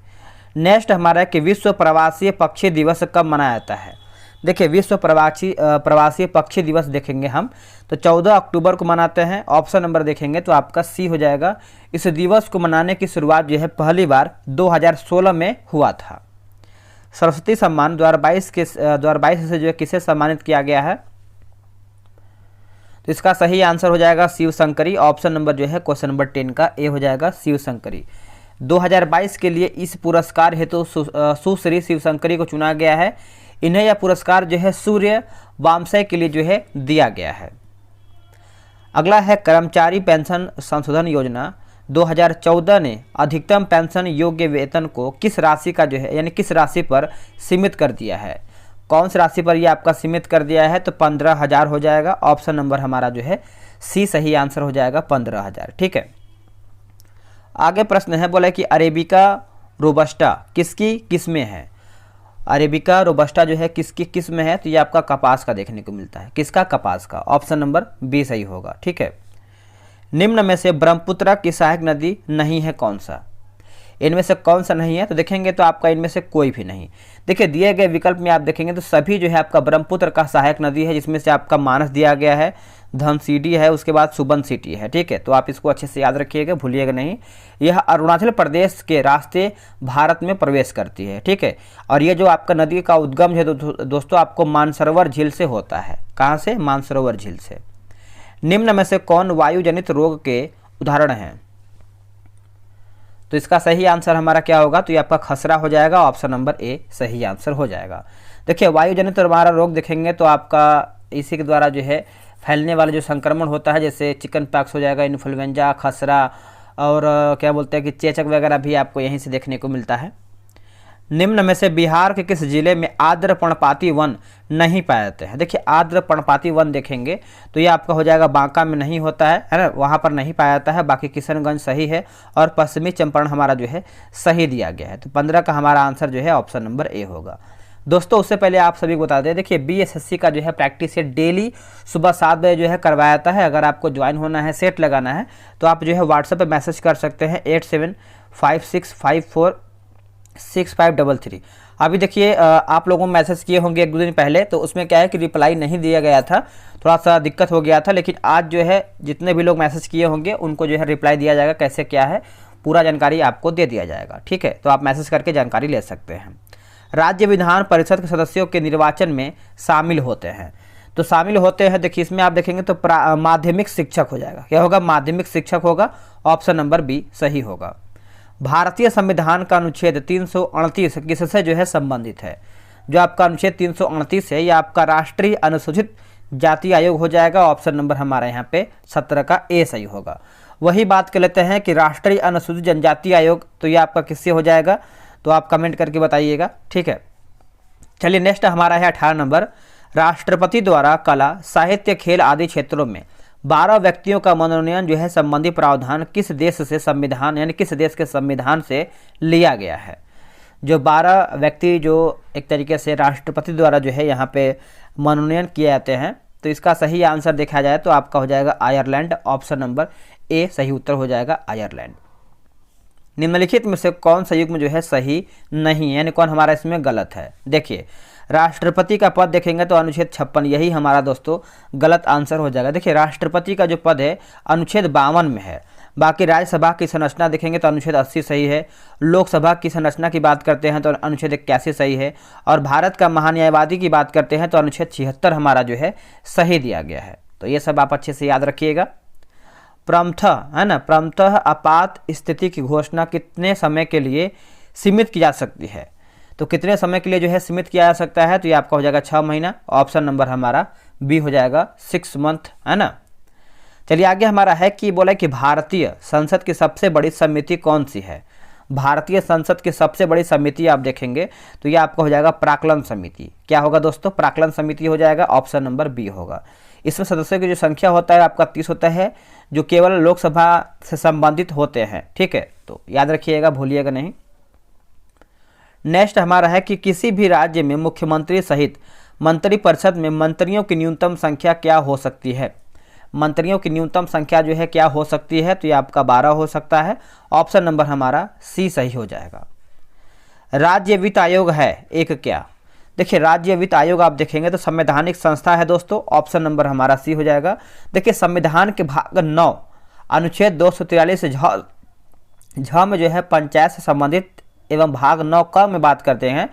नेक्स्ट हमारा है कि विश्व प्रवासी पक्षी दिवस कब मनाया जाता है? देखिए, विश्व प्रवासी पक्षी दिवस देखेंगे हम तो 14 अक्टूबर को मनाते हैं। ऑप्शन नंबर देखेंगे तो आपका सी हो जाएगा। इस दिवस को मनाने की शुरुआत जो है पहली बार 2016 में हुआ था। सरस्वती सम्मान 2022 से जो है किसे सम्मानित किया गया है? तो इसका सही आंसर हो जाएगा शिव शंकरी। ऑप्शन नंबर जो है क्वेश्चन नंबर 10 का ए हो जाएगा, शिव शंकरी। 2022 के लिए इस पुरस्कार हेतु सुश्री शिव शंकरी को चुना गया है। इन्हें यह पुरस्कार जो है सूर्य वामशय के लिए जो है दिया गया है। अगला है कर्मचारी पेंशन संशोधन योजना 2014 ने अधिकतम पेंशन योग्य वेतन को किस राशि का जो है यानी किस राशि पर सीमित कर दिया है? कौन सी राशि पर ये आपका सीमित कर दिया है? तो 15,000 हो जाएगा। ऑप्शन नंबर हमारा जो है सी सही आंसर हो जाएगा, 15,000। ठीक है, आगे प्रश्न है, बोला कि अरेबिका रोबस्टा किसकी किस्में है? अरेबिका रोबस्टा जो है किसकी किस्म है? तो ये आपका कपास का देखने को मिलता है। किसका? कपास का। ऑप्शन नंबर बी सही होगा। ठीक है, निम्न में से ब्रह्मपुत्र की सहायक नदी नहीं है कौन सा? इनमें से कौन सा नहीं है? तो देखेंगे तो आपका इनमें से कोई भी नहीं। देखिए, दिए गए विकल्प में आप देखेंगे तो सभी जो है आपका ब्रह्मपुत्र का सहायक नदी है, जिसमें से आपका मानस दिया गया है, धनसिरी है, उसके बाद सुबनसिरी है। ठीक है, तो आप इसको अच्छे से याद रखिएगा, भूलिएगा नहीं। यह अरुणाचल प्रदेश के रास्ते भारत में प्रवेश करती है। ठीक है, और ये जो आपका नदी का उद्गम है दोस्तों आपको मानसरोवर झील से होता है। कहाँ से? मानसरोवर झील से। निम्न में से कौन वायुजनित रोग के उदाहरण हैं? तो इसका सही आंसर हमारा क्या होगा? तो ये आपका खसरा हो जाएगा। ऑप्शन नंबर ए सही आंसर हो जाएगा। देखिए, वायुजनित हमारा रोग देखेंगे तो आपका इसी के द्वारा जो है फैलने वाला जो संक्रमण होता है, जैसे चिकन पॉक्स हो जाएगा, इन्फ्लुएंजा, खसरा और क्या बोलते हैं कि चेचक वगैरह भी आपको यहीं से देखने को मिलता है। निम्न में से बिहार के किस जिले में आर्द्र पर्णपाती वन नहीं पाए जाते हैं? देखिए, आर्द्र पर्णपाती वन देखेंगे तो ये आपका हो जाएगा बांका में नहीं होता है ना, वहाँ पर नहीं पाया जाता है। बाकी किशनगंज सही है और पश्चिमी चंपारण हमारा जो है सही दिया गया है। तो 15 का हमारा आंसर जो है ऑप्शन नंबर ए होगा। दोस्तों, उससे पहले आप सभी को बता दें, देखिए BSSC का जो है प्रैक्टिस है डेली सुबह 7 बजे जो है करवाया जाता है। अगर आपको ज्वाइन होना है, सेट लगाना है, तो आप जो है व्हाट्सएप पे मैसेज कर सकते हैं 8756546533। अभी देखिए आप लोगों को मैसेज किए होंगे 1-2 दिन पहले, तो उसमें क्या है कि रिप्लाई नहीं दिया गया था, थोड़ा सा दिक्कत हो गया था। लेकिन आज जो है जितने भी लोग मैसेज किए होंगे उनको जो है रिप्लाई दिया जाएगा, कैसे क्या है पूरा जानकारी आपको दे दिया जाएगा। ठीक है, तो आप मैसेज करके जानकारी ले सकते हैं। राज्य विधान परिषद के सदस्यों के निर्वाचन में शामिल होते हैं, तो शामिल होते हैं, देखिए इसमें आप देखेंगे तो माध्यमिक शिक्षक हो जाएगा। क्या होगा? माध्यमिक शिक्षक होगा। ऑप्शन नंबर बी सही होगा। भारतीय संविधान का अनुच्छेद 338 किससे जो है संबंधित है? जो आपका अनुच्छेद 338 है, यह आपका राष्ट्रीय अनुसूचित जाति आयोग हो जाएगा। ऑप्शन नंबर हमारे यहाँ पे 17 का ए सही होगा। वही बात कर लेते हैं कि राष्ट्रीय अनुसूचित जनजाति आयोग, तो ये आपका किससे हो जाएगा? तो आप कमेंट करके बताइएगा। ठीक है, चलिए नेक्स्ट हमारा है 18 नंबर। राष्ट्रपति द्वारा कला, साहित्य, खेल आदि क्षेत्रों में 12 व्यक्तियों का मनोनयन जो है संबंधी प्रावधान किस देश से संविधान यानी किस देश के संविधान से लिया गया है? जो 12 व्यक्ति जो एक तरीके से राष्ट्रपति द्वारा जो है यहाँ पे मनोनयन किए जाते हैं, तो इसका सही आंसर देखा जाए तो आपका हो जाएगा आयरलैंड। ऑप्शन नंबर ए सही उत्तर हो जाएगा, आयरलैंड। निम्नलिखित में से कौन सा युग्म जो है सही नहीं, यानी कौन हमारा इसमें गलत है? देखिए, राष्ट्रपति का पद देखेंगे तो अनुच्छेद 56, यही हमारा दोस्तों गलत आंसर हो जाएगा। देखिए राष्ट्रपति का जो पद है अनुच्छेद 52 में है। बाकी राज्यसभा की संरचना देखेंगे तो अनुच्छेद 80 सही है। लोकसभा की संरचना की बात करते हैं तो अनुच्छेद 81 सही है। और भारत का महान्यायवादी की बात करते हैं तो अनुच्छेद 76 हमारा जो है सही दिया गया है। तो ये सब आप अच्छे से याद रखिएगा। क्रमशः है ना, क्रमशः आपात स्थिति की घोषणा कितने समय के लिए सीमित की जा सकती है? तो कितने समय के लिए जो है सीमित किया जा सकता है? तो ये आपका हो जाएगा 6 महीना। ऑप्शन नंबर हमारा बी हो जाएगा 6 मंथ, है ना। चलिए आगे हमारा है कि बोला कि भारतीय संसद की सबसे बड़ी समिति कौन सी है? भारतीय संसद की सबसे बड़ी समिति आप देखेंगे तो ये आपका हो जाएगा प्राक्कलन समिति। क्या होगा दोस्तों? प्राक्कलन समिति हो जाएगा। ऑप्शन नंबर बी होगा। इसमें सदस्यों की जो संख्या होता है आपका 30 होता है, जो केवल लोकसभा से संबंधित होते हैं। ठीक है, तो याद रखिएगा, भूलिएगा नहीं। नेक्स्ट हमारा है कि किसी भी राज्य में मुख्यमंत्री सहित मंत्रिपरिषद में मंत्रियों की न्यूनतम संख्या क्या हो सकती है? मंत्रियों की न्यूनतम संख्या जो है क्या हो सकती है? तो ये आपका 12 हो सकता है। ऑप्शन नंबर हमारा सी सही हो जाएगा। राज्य वित्त आयोग है एक क्या? देखिए राज्य वित्त आयोग आप देखेंगे तो संवैधानिक संस्था है दोस्तों। ऑप्शन नंबर हमारा सी हो जाएगा। देखिए संविधान के भाग 9 अनुच्छेद 243 झ में जो है पंचायत से संबंधित एवं भाग 9 क में बात करते हैं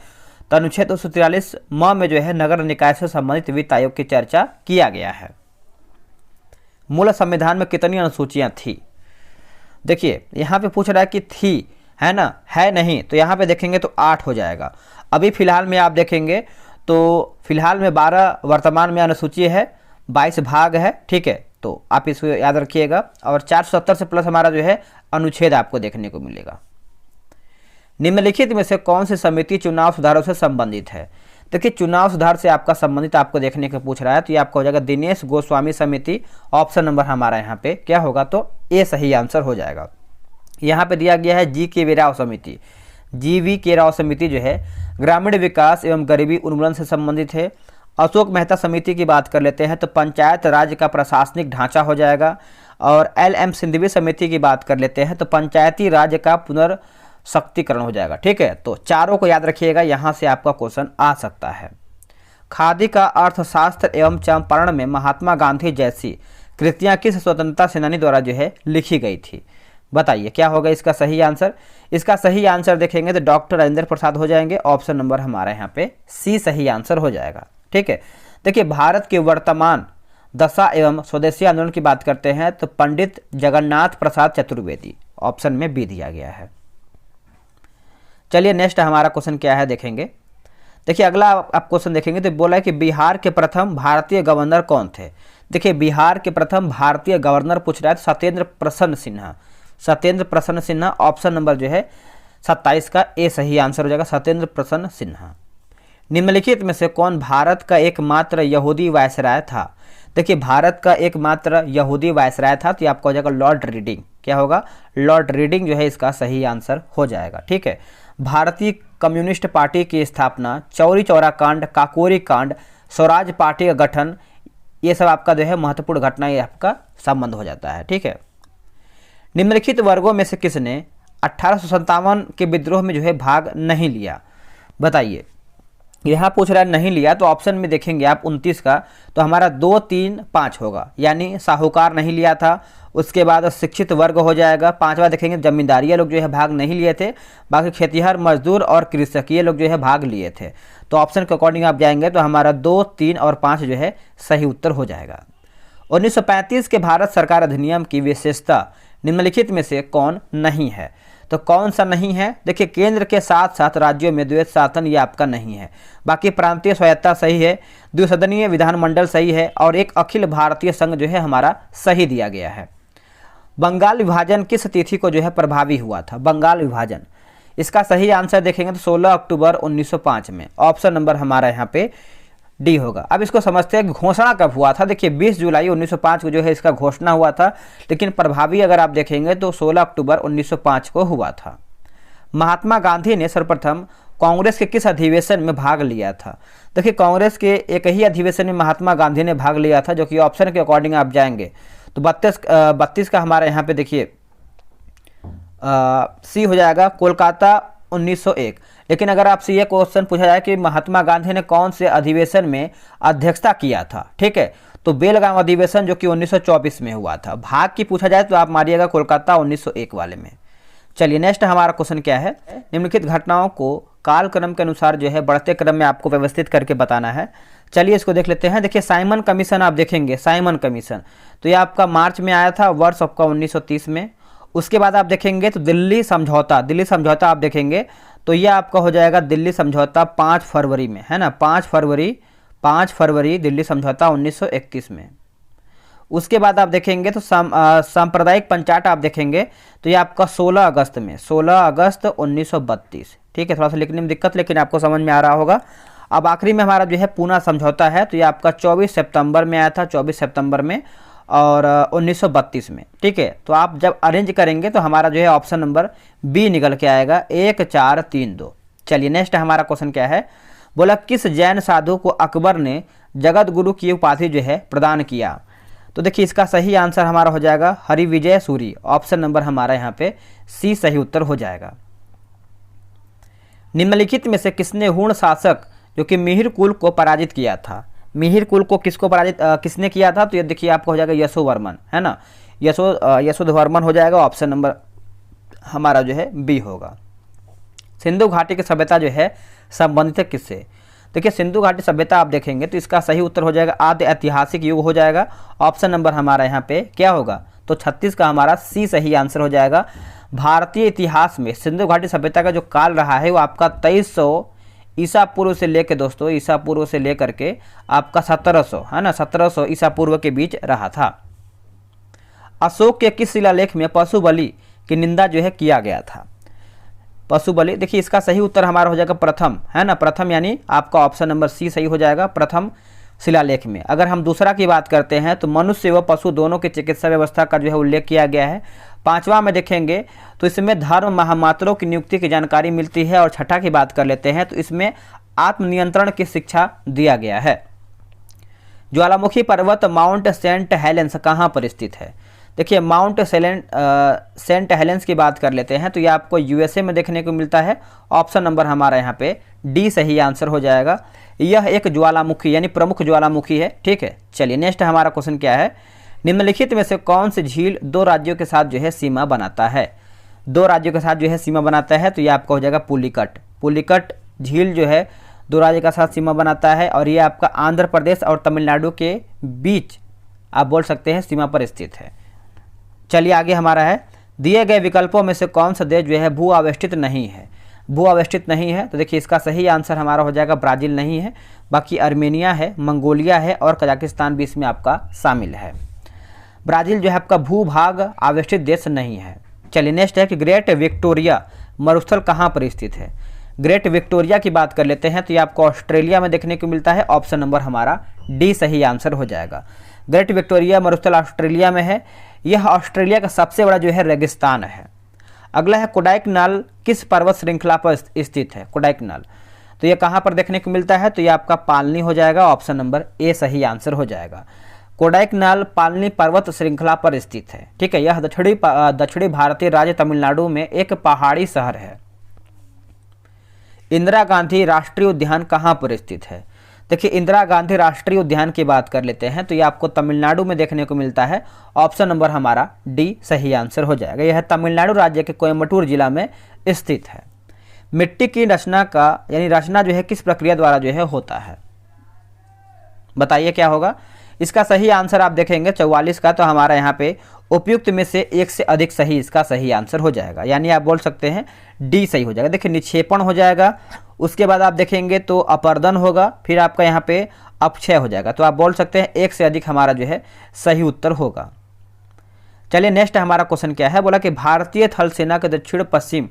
तो अनुच्छेद 243 म में जो है नगर निकाय से संबंधित वित्त आयोग की चर्चा किया गया है। मूल संविधान में कितनी अनुसूचियां थी? देखिए यहाँ पे पूछ रहा है कि थी, है ना, है नहीं, तो यहाँ पे देखेंगे तो 8 हो जाएगा। अभी फिलहाल में आप देखेंगे तो फिलहाल में 12 वर्तमान में अनुसूची है, 22 भाग है। ठीक है, तो आप इसको याद रखिएगा। और 470 से प्लस हमारा जो है अनुच्छेद आपको देखने को मिलेगा। निम्नलिखित में से कौन सी समिति चुनाव सुधारों से संबंधित है? देखिए चुनाव सुधार से आपका संबंधित आपको देखने को पूछ रहा है तो ये आपका हो जाएगा दिनेश गोस्वामी समिति। ऑप्शन नंबर हमारा यहाँ पे क्या होगा? तो ए सही आंसर हो जाएगा। यहाँ पे दिया गया है जी के वी राव समिति। जी वी के राव समिति जो है ग्रामीण विकास एवं गरीबी उन्मूलन से संबंधित है। अशोक मेहता समिति की बात कर लेते हैं तो पंचायत राज का प्रशासनिक ढांचा हो जाएगा। और एल एम सिंघवी समिति की बात कर लेते हैं तो पंचायती राज का पुनर्शक्तिकरण हो जाएगा। ठीक है, तो चारों को याद रखिएगा, यहाँ से आपका क्वेश्चन आ सकता है। खादी का अर्थशास्त्र एवं चंपारण में महात्मा गांधी जैसी कृतियाँ किस स्वतंत्रता सेनानी द्वारा जो है लिखी गई थी? बताइए क्या होगा इसका सही आंसर? इसका सही आंसर देखेंगे तो डॉक्टर राजेंद्र प्रसाद हो जाएंगे। ऑप्शन नंबर हमारा यहाँ पे सी सही आंसर हो जाएगा। ठीक है, देखिए भारत के वर्तमान दशा एवं स्वदेशी आंदोलन की बात करते हैं तो पंडित जगन्नाथ प्रसाद चतुर्वेदी। ऑप्शन में बी दिया गया है। चलिए नेक्स्ट हमारा क्वेश्चन क्या है देखेंगे। देखिए अगला आप क्वेश्चन देखेंगे तो बोला है कि बिहार के प्रथम भारतीय गवर्नर कौन थे? देखिए बिहार के प्रथम भारतीय गवर्नर पूछ रहा है तो सत्येंद्र प्रसन्न सिन्हा। सत्येंद्र प्रसन्न सिन्हा। ऑप्शन नंबर जो है 27 का ए सही आंसर हो जाएगा, सत्येंद्र प्रसन्न सिन्हा। निम्नलिखित में से कौन भारत का एकमात्र यहूदी वायसराय था? देखिए भारत का एकमात्र यहूदी वायसराय था तो ये आपका हो जाएगा लॉर्ड रीडिंग। क्या होगा? लॉर्ड रीडिंग जो है इसका सही आंसर हो जाएगा। ठीक है, भारतीय कम्युनिस्ट पार्टी की स्थापना, चौरी चौरा कांड, काकोरी कांड, स्वराज पार्टी का गठन, ये सब आपका जो है महत्वपूर्ण घटना ये आपका संबंध हो जाता है। ठीक है, निम्नलिखित वर्गों में से किसने 1857 के विद्रोह में जो है भाग नहीं लिया? बताइए, यहाँ पूछ रहा है नहीं लिया तो ऑप्शन में देखेंगे आप 29 का तो हमारा 2, 3, 5 होगा, यानी साहूकार नहीं लिया था। उसके बाद शिक्षित वर्ग हो जाएगा। 5वां देखेंगे जमींदारिया लोग जो है भाग नहीं लिए थे। बाकी खेतिहर मजदूर और कृषक ये लोग जो है भाग लिए थे। तो ऑप्शन के अकॉर्डिंग आप जाएंगे तो हमारा 2, 3 और 5 जो है सही उत्तर हो जाएगा। 1935 के भारत सरकार अधिनियम की विशेषता निम्नलिखित में से कौन नहीं है? तो कौन सा नहीं है? देखिए केंद्र के साथ साथ राज्यों में द्वैत शासन ये आपका नहीं है। बाकी प्रांतीय स्वायत्तता सही है, द्विसदनीय विधानमंडल सही है और एक अखिल भारतीय संघ जो है हमारा सही दिया गया है। बंगाल विभाजन किस तिथि को जो है प्रभावी हुआ था? बंगाल विभाजन, इसका सही आंसर देखेंगे तो 16 अक्टूबर 1905 में। ऑप्शन नंबर हमारा यहाँ पे डी होगा। अब इसको समझते हैं कि घोषणा कब हुआ था। देखिए 20 जुलाई 1905 को जो है इसका घोषणा हुआ था, लेकिन प्रभावी अगर आप देखेंगे तो 16 अक्टूबर 1905 को हुआ था। महात्मा गांधी ने सर्वप्रथम कांग्रेस के किस अधिवेशन में भाग लिया था? देखिए कांग्रेस के एक ही अधिवेशन में महात्मा गांधी ने भाग लिया था, जो कि ऑप्शन के अकॉर्डिंग आप जाएंगे तो 32 का हमारा यहाँ पे देखिए सी हो जाएगा, कोलकाता 1901। लेकिन अगर आपसे ये क्वेश्चन पूछा जाए कि महात्मा गांधी ने कौन से अधिवेशन में अध्यक्षता किया था, ठीक है, तो बेलगाम अधिवेशन जो कि 1924 में हुआ था। भाग की पूछा जाए तो आप मारिएगा कोलकाता 1901 वाले में। चलिए नेक्स्ट हमारा क्वेश्चन क्या है, निम्नलिखित घटनाओं को कालक्रम के अनुसार जो है बढ़ते क्रम में आपको व्यवस्थित करके बताना है। चलिए इसको देख लेते हैं। देखिए साइमन कमीशन आप देखेंगे, साइमन कमीशन तो ये आपका मार्च में आया था, वर्ष आपका 1930 में। उसके बाद आप देखेंगे तो दिल्ली समझौता, दिल्ली समझौता आप देखेंगे तो ये आपका हो जाएगा दिल्ली समझौता 5 फरवरी में, है ना, 5 फरवरी दिल्ली समझौता 1931 में। उसके बाद आप देखेंगे तो सांप्रदायिक पंचायत आप देखेंगे तो ये आपका 16 अगस्त में, 16 अगस्त 1932, ठीक है। थोड़ा सा लिखने में दिक्कत लेकिन आपको समझ में आ रहा होगा। अब आखिरी में हमारा जो है पूना समझौता है तो ये आपका 24 सितंबर में आया था, 24 सितंबर में और 1932 में, ठीक है। तो आप जब अरेंज करेंगे तो हमारा जो है ऑप्शन नंबर बी निकल के आएगा, 1 4 3 2। चलिए नेक्स्ट हमारा क्वेश्चन क्या है, बोला किस जैन साधु को अकबर ने जगत गुरु की उपाधि जो है प्रदान किया। तो देखिए इसका सही आंसर हमारा हो जाएगा हरिविजय सूरी, ऑप्शन नंबर हमारा यहाँ पे सी सही उत्तर हो जाएगा। निम्नलिखित में से किसने हुण शासक जो कि मिहिर कुल को पराजित किया था। मिहिर कुल को किसने किया था, तो ये देखिए आपको हो जाएगा यशोवर्मन, है ना, यशोधवर्मन हो जाएगा, ऑप्शन नंबर हमारा जो है बी होगा। सिंधु घाटी की सभ्यता जो है संबंधित है किससे। देखिए सिंधु घाटी सभ्यता आप देखेंगे तो इसका सही उत्तर हो जाएगा आद्य ऐतिहासिक युग हो जाएगा, ऑप्शन नंबर हमारा यहाँ पे क्या होगा, तो 36 का हमारा सी सही आंसर हो जाएगा। भारतीय इतिहास में सिंधु घाटी सभ्यता का जो काल रहा है वो आपका 2300 ईसा पूर्व से लेकर दोस्तों, ईसा पूर्व से लेकर के आपका 1700, है ना, 1700 ईसा पूर्व के बीच रहा था। अशोक के किस शिलालेख में पशु बलि की निंदा जो है किया गया था। पशु बलि, देखिए इसका सही उत्तर हमारा हो जाएगा प्रथम, है ना, प्रथम यानी आपका ऑप्शन नंबर सी सही हो जाएगा, प्रथम शिलालेख में। अगर हम दूसरा की बात करते हैं तो मनुष्य व पशु दोनों की चिकित्सा व्यवस्था का जो है उल्लेख किया गया है। 5वां में देखेंगे तो इसमें धर्म महामात्रों की नियुक्ति की जानकारी मिलती है। और छठा की बात कर लेते हैं तो इसमें आत्मनियंत्रण की शिक्षा दिया गया है। ज्वालामुखी पर्वत माउंट सेंट हेलेंस कहाँ पर स्थित है। देखिए माउंट सेंट हेलेंस की बात कर लेते हैं तो ये आपको यूएसए में देखने को मिलता है, ऑप्शन नंबर हमारा यहाँ पे डी सही आंसर हो जाएगा। यह एक ज्वालामुखी यानी प्रमुख ज्वालामुखी है, ठीक है। चलिए नेक्स्ट हमारा क्वेश्चन क्या है, निम्नलिखित में से कौन सी झील 2 राज्यों के साथ जो है सीमा बनाता है। 2 राज्यों के साथ जो है सीमा बनाता है तो ये आपका हो जाएगा पुलिकट। पुलिकट झील जो है 2 राज्यों के साथ सीमा बनाता है और ये आपका आंध्र प्रदेश और तमिलनाडु के बीच आप बोल सकते हैं सीमा पर स्थित है। चलिए आगे हमारा है, दिए गए विकल्पों में से कौन सा देश जो है भू आवेष्टित नहीं है। भू आवेष्टित नहीं है तो देखिए इसका सही आंसर हमारा हो जाएगा ब्राज़ील नहीं है, बाकी अर्मेनिया है, मंगोलिया है और कजाकिस्तान भी इसमें आपका शामिल है। ब्राज़ील जो है आपका भूभाग आवेष्टित देश नहीं है। चलिए नेक्स्ट है कि ग्रेट विक्टोरिया मरुस्थल कहाँ पर स्थित है। ग्रेट विक्टोरिया की बात कर लेते हैं तो ये आपको ऑस्ट्रेलिया में देखने को मिलता है, ऑप्शन नंबर हमारा डी सही आंसर हो जाएगा। ग्रेट विक्टोरिया मरुस्थल ऑस्ट्रेलिया में है, यह ऑस्ट्रेलिया का सबसे बड़ा जो है रेगिस्तान है। अगला है कोडाइकनाल किस पर्वत श्रृंखला पर स्थित है। कोडाइकनाल तो ये कहाँ पर देखने को मिलता है तो ये आपका पालनी हो जाएगा, ऑप्शन नंबर ए सही आंसर हो जाएगा। कोडाइकनाल पालनी पर्वत श्रृंखला पर स्थित है, ठीक है। यह दक्षिणी भारतीय राज्य तमिलनाडु में एक पहाड़ी शहर है। इंदिरा गांधी राष्ट्रीय उद्यान कहाँ पर स्थित है। देखिए इंदिरा गांधी राष्ट्रीय उद्यान की बात कर लेते हैं तो ये आपको तमिलनाडु में देखने को मिलता है, ऑप्शन नंबर हमारा डी सही आंसर हो जाएगा। यह तमिलनाडु राज्य के कोयम्बटूर जिला में स्थित है। मिट्टी की रचना का यानी रचना जो है किस प्रक्रिया द्वारा जो है होता है, बताइए क्या होगा। इसका सही आंसर आप देखेंगे 44 का, तो हमारा यहाँ पे उपयुक्त में से एक से अधिक सही इसका सही आंसर हो जाएगा, यानी आप बोल सकते हैं डी सही हो जाएगा। देखिए निक्षेपण हो जाएगा, उसके बाद आप देखेंगे तो अपर्दन होगा, फिर आपका यहाँ पे अपक्षय हो जाएगा, तो आप बोल सकते हैं एक से अधिक हमारा जो है सही उत्तर होगा। चलिए नेक्स्ट हमारा क्वेश्चन क्या है, बोला कि भारतीय थल सेना के दक्षिण पश्चिम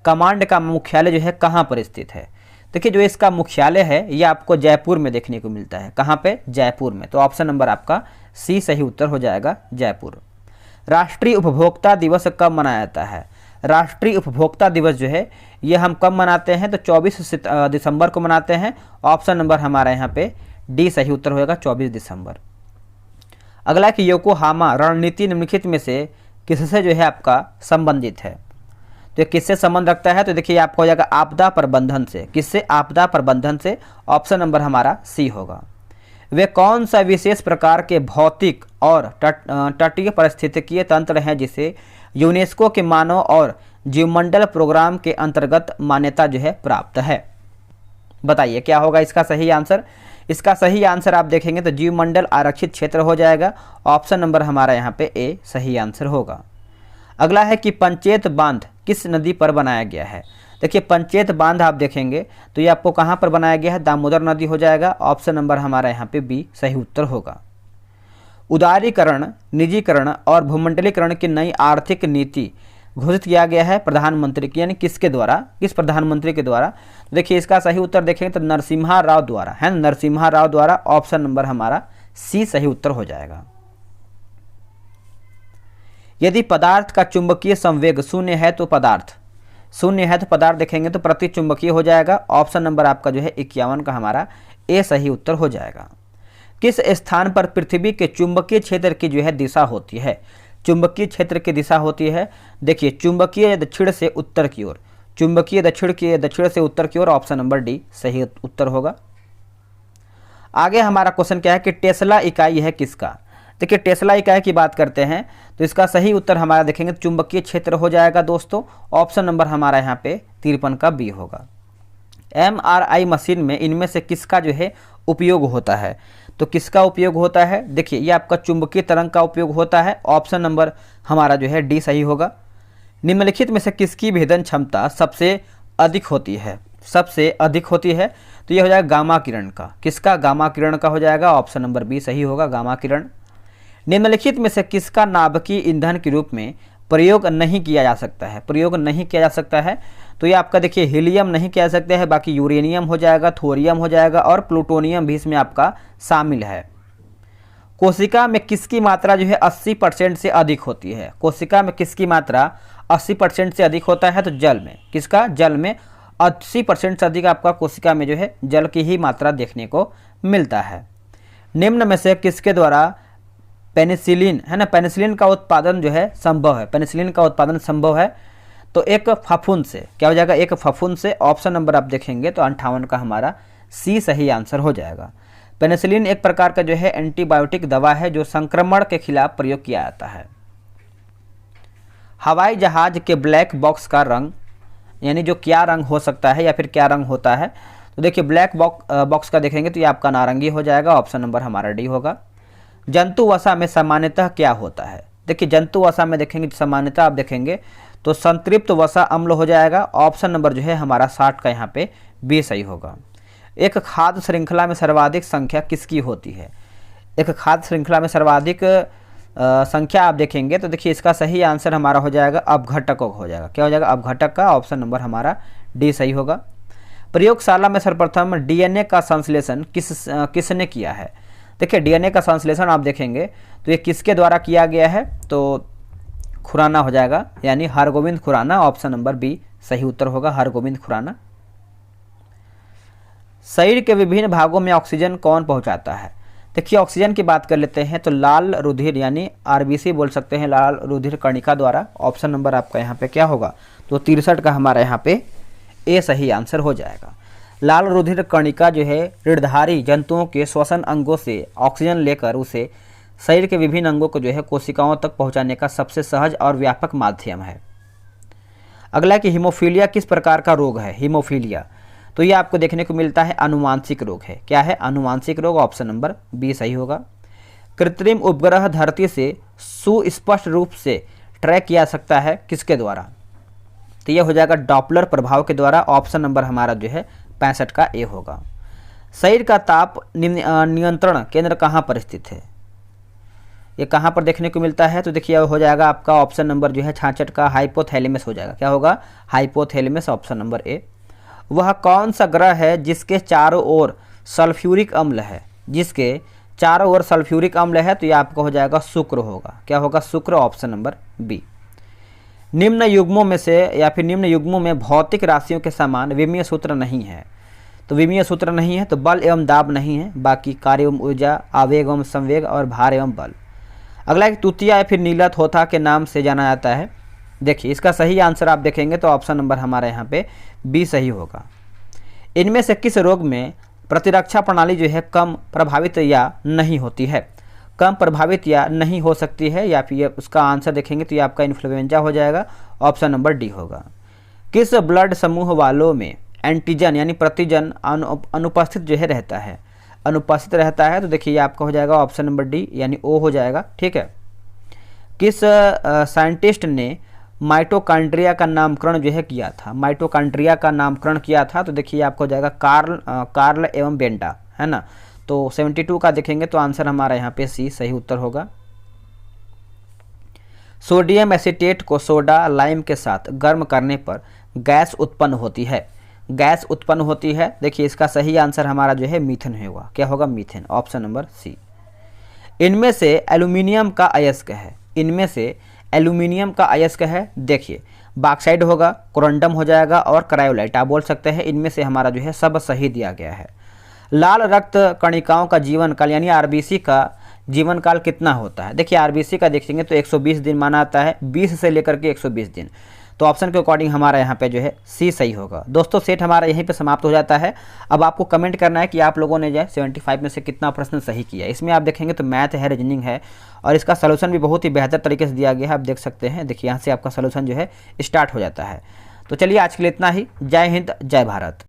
कमांड का मुख्यालय जो है कहाँ पर स्थित है। देखिए जो इसका मुख्यालय है ये आपको जयपुर में देखने को मिलता है। कहाँ पे, जयपुर में, तो ऑप्शन नंबर आपका सी सही उत्तर हो जाएगा, जयपुर। राष्ट्रीय उपभोक्ता दिवस कब मनाया जाता है। राष्ट्रीय उपभोक्ता दिवस जो है ये हम कब मनाते हैं तो 24 दिसंबर को मनाते हैं, ऑप्शन नंबर हमारा यहाँ पे डी सही उत्तर होगा, 24 दिसंबर। अगला कि योकोहामा रणनीति निम्नलिखित में से किससे जो है आपका संबंधित है। तो किससे संबंध रखता है? तो देखिए आपको हो जाएगा आपदा प्रबंधन से। किससे? आपदा प्रबंधन से। ऑप्शन नंबर हमारा सी होगा। वे कौन सा विशेष प्रकार के भौतिक और तटीय पारिस्थितिकीय तंत्र हैं जिसे यूनेस्को के मानव और जीवमंडल प्रोग्राम के अंतर्गत मान्यता जो है प्राप्त है? बताइए क्या होगा इसका सही आंसर? इसका सही आंसर आप देखेंगे तो जीवमंडल आरक्षित क्षेत्र हो जाएगा। ऑप्शन नंबर हमारा यहाँ पे ए सही आंसर होगा। अगला है कि पंचेत बांध किस नदी पर बनाया गया है? देखिए पंचेत बांध आप देखेंगे तो ये आपको कहाँ पर बनाया गया है? दामोदर नदी हो जाएगा। ऑप्शन नंबर हमारा यहाँ पे बी सही उत्तर होगा। उदारीकरण, निजीकरण और भूमंडलीकरण की नई आर्थिक नीति घोषित किया गया है प्रधानमंत्री की, यानी किसके द्वारा? किस प्रधानमंत्री के द्वारा? देखिए इसका सही उत्तर देखेंगे तो नरसिम्हा राव द्वारा है, नरसिम्हा राव द्वारा। ऑप्शन नंबर हमारा सी सही उत्तर हो जाएगा। यदि पदार्थ का चुंबकीय संवेग शून्य है तो पदार्थ देखेंगे तो प्रति चुंबकीय हो जाएगा। ऑप्शन नंबर आपका जो है 51 का हमारा ए सही उत्तर हो जाएगा। किस स्थान पर पृथ्वी के चुंबकीय क्षेत्र की जो है दिशा होती है? चुंबकीय क्षेत्र की दिशा होती है, देखिए चुंबकीय दक्षिण से उत्तर की ओर, चुंबकीय दक्षिण से उत्तर की ओर। ऑप्शन नंबर डी सही उत्तर होगा। आगे हमारा क्वेश्चन क्या है कि टेस्ला इकाई है किसका? देखिए टेस्ला इकाई की बात करते हैं तो इसका सही उत्तर हमारा देखेंगे चुंबकीय क्षेत्र हो जाएगा दोस्तों। ऑप्शन नंबर हमारा यहाँ पे 53 का बी होगा। MRI मशीन में इनमें से किसका जो है उपयोग होता है? तो किसका उपयोग होता है? देखिए ये आपका चुंबकीय तरंग का उपयोग होता है। ऑप्शन नंबर हमारा जो है डी सही होगा। निम्नलिखित में से किसकी भेदन क्षमता सबसे अधिक होती है? सबसे अधिक होती है तो ये हो जाएगा गामा किरण का। किसका? गामा किरण का हो जाएगा। ऑप्शन नंबर बी सही होगा, गामा किरण। निम्नलिखित में से किसका नाभिकीय ईंधन के रूप में प्रयोग नहीं किया जा सकता है? प्रयोग नहीं किया जा सकता है तो ये आपका देखिए हीलियम नहीं किया जा सकता है, बाकी यूरेनियम हो जाएगा, थोरियम हो जाएगा और प्लूटोनियम भी इसमें आपका शामिल है। कोशिका में किसकी मात्रा जो है 80% से अधिक होती है? कोशिका में किसकी मात्रा 80% से अधिक होता है? तो जल में। किसका? जल में 80% से अधिक आपका कोशिका में जो है जल की ही मात्रा देखने को मिलता है। निम्न में से किसके द्वारा पेनिसिलिन है ना, पेनिसिलिन का उत्पादन जो है संभव है? पेनिसिलिन का उत्पादन संभव है तो एक फफूंद से। क्या हो जाएगा? एक फफूंद से। ऑप्शन नंबर आप देखेंगे तो 58 का हमारा सी सही आंसर हो जाएगा। पेनिसिलिन एक प्रकार का जो है एंटीबायोटिक दवा है जो संक्रमण के खिलाफ प्रयोग किया जाता है। हवाई जहाज के ब्लैक बॉक्स का रंग, यानी जो क्या रंग हो सकता है या फिर क्या रंग होता है? तो देखिए ब्लैक बॉक्स का देखेंगे तो ये आपका नारंगी हो जाएगा। ऑप्शन नंबर हमारा डी होगा। जंतु वसा में सामान्यतः क्या होता है? देखिए जंतु वसा में देखेंगे सामान्यतः आप देखेंगे तो संतृप्त वसा अम्ल हो जाएगा। ऑप्शन नंबर जो है हमारा 60 का यहाँ पे बी सही होगा। एक खाद्य श्रृंखला में सर्वाधिक संख्या किसकी होती है? एक खाद्य श्रृंखला में सर्वाधिक संख्या आप देखेंगे तो देखिए इसका सही आंसर हमारा हो जाएगा अपघटक हो जाएगा। क्या हो जाएगा? अपघटक का। ऑप्शन नंबर हमारा डी सही होगा। प्रयोगशाला में सर्वप्रथम डीएनए का संश्लेषण किसने किया है? देखिए डीएनए का संश्लेषण आप देखेंगे तो ये किसके द्वारा किया गया है? तो खुराना हो जाएगा, यानी Hargobind Khurana. Option number B सही उत्तर होगा, हरगोविंद खुराना। शरीर के विभिन्न भागों में ऑक्सीजन कौन पहुंचाता है? देखिए ऑक्सीजन की बात कर लेते हैं तो लाल रुधिर यानी आरबीसी बोल सकते हैं, लाल रुधिर कणिका द्वारा। ऑप्शन नंबर आपका यहाँ पे क्या होगा? तो 63 का हमारा यहाँ पे ए सही आंसर हो जाएगा। लाल रुधिर कणिका जो है ऋणधारी जंतुओं के श्वसन अंगों से ऑक्सीजन लेकर उसे शरीर के विभिन्न अंगों को जो है कोशिकाओं तक पहुंचाने का सबसे सहज और व्यापक माध्यम है। अगला कि हीमोफीलिया किस प्रकार का रोग है? हीमोफीलिया तो ये आपको देखने को मिलता है अनुवांशिक रोग है। क्या है? अनुवांशिक रोग। ऑप्शन नंबर बी सही होगा। कृत्रिम उपग्रह धरती से सुस्पष्ट रूप से ट्रैक किया सकता है किसके द्वारा? तो ये हो जाएगा डॉपलर प्रभाव के द्वारा। ऑप्शन नंबर हमारा जो है 65 का ए होगा। शरीर का ताप नियंत्रण केंद्र कहाँ पर स्थित है? ये कहाँ पर देखने को मिलता है? तो देखिए हो जाएगा आपका ऑप्शन नंबर जो है 66 का हाइपोथैलेमस हो जाएगा। क्या होगा? हाइपोथैलेमस। Option number A. वह कौन सा ग्रह है जिसके चारों ओर सल्फ्यूरिक अम्ल है? जिसके चारों ओर सल्फ्यूरिक अम्ल है तो ये आपका हो जाएगा शुक्र होगा। क्या होगा? शुक्र। Option number B. निम्न युग्मों में से या फिर निम्न युग्मों में भौतिक राशियों के समान विमीय सूत्र नहीं है। तो विमीय सूत्र नहीं है तो बल एवं दाब नहीं है, बाकी कार्य एवं ऊर्जा, आवेग एवं संवेग और भार एवं बल। अगला एक तूतिया या फिर नीला थोथा के नाम से जाना जाता है। देखिए इसका सही आंसर आप देखेंगे तो ऑप्शन नंबर हमारा यहाँ पे बी सही होगा। इनमें से किस रोग में प्रतिरक्षा प्रणाली जो है कम प्रभावित या नहीं होती है? कम प्रभावित या नहीं हो सकती है, या फिर उसका आंसर देखेंगे तो ये आपका इन्फ्लुएंजा हो जाएगा, ऑप्शन नंबर डी होगा। किस ब्लड समूह वालों में एंटीजन यानी प्रतिजन अनुपस्थित जो है रहता है? अनुपस्थित रहता है तो देखिए ये आपका हो जाएगा ऑप्शन नंबर डी यानी ओ हो जाएगा, ठीक है। किस साइंटिस्ट ने माइटोकॉन्ड्रिया का नामकरण जो है किया था? माइटोकॉन्ड्रिया का नामकरण किया था तो देखिए आपको हो जाएगा कार्ल एवं बेंटा, है ना। तो 72 का देखेंगे तो आंसर हमारा यहाँ पे सी सही उत्तर होगा। सोडियम एसीटेट को सोडा लाइम के साथ गर्म करने पर गैस उत्पन्न होती है। गैस उत्पन्न होती है, देखिए इसका सही आंसर हमारा जो है मीथेन होगा। क्या होगा? Methane, option number C. इनमें से एल्यूमिनियम का अयस्क है, इनमें से एल्यूमिनियम का अयस्क है, देखिए बॉक्साइड होगा, कोरंडम हो जाएगा और क्रायोलाइट, आप बोल सकते हैं इनमें से हमारा जो है सब सही दिया गया है। लाल रक्त कणिकाओं का जीवन काल यानी आरबीसी का जीवन काल कितना होता है? देखिए आरबीसी का देखेंगे तो 120 दिन माना आता है, 20 से लेकर के 120 दिन। तो ऑप्शन के अकॉर्डिंग हमारा यहाँ पे जो है सी सही होगा। दोस्तों सेट हमारा यहीं पे समाप्त हो जाता है। अब आपको कमेंट करना है कि आप लोगों ने जो है 75 में से कितना प्रश्न सही किया। इसमें आप देखेंगे तो मैथ है, रीजनिंग है और इसका सलूशन भी बहुत ही बेहतर तरीके से दिया गया है, आप देख सकते हैं। देखिए यहाँ से आपका सलूशन जो है स्टार्ट हो जाता है। तो चलिए आज के लिए इतना ही। जय हिंद, जय भारत।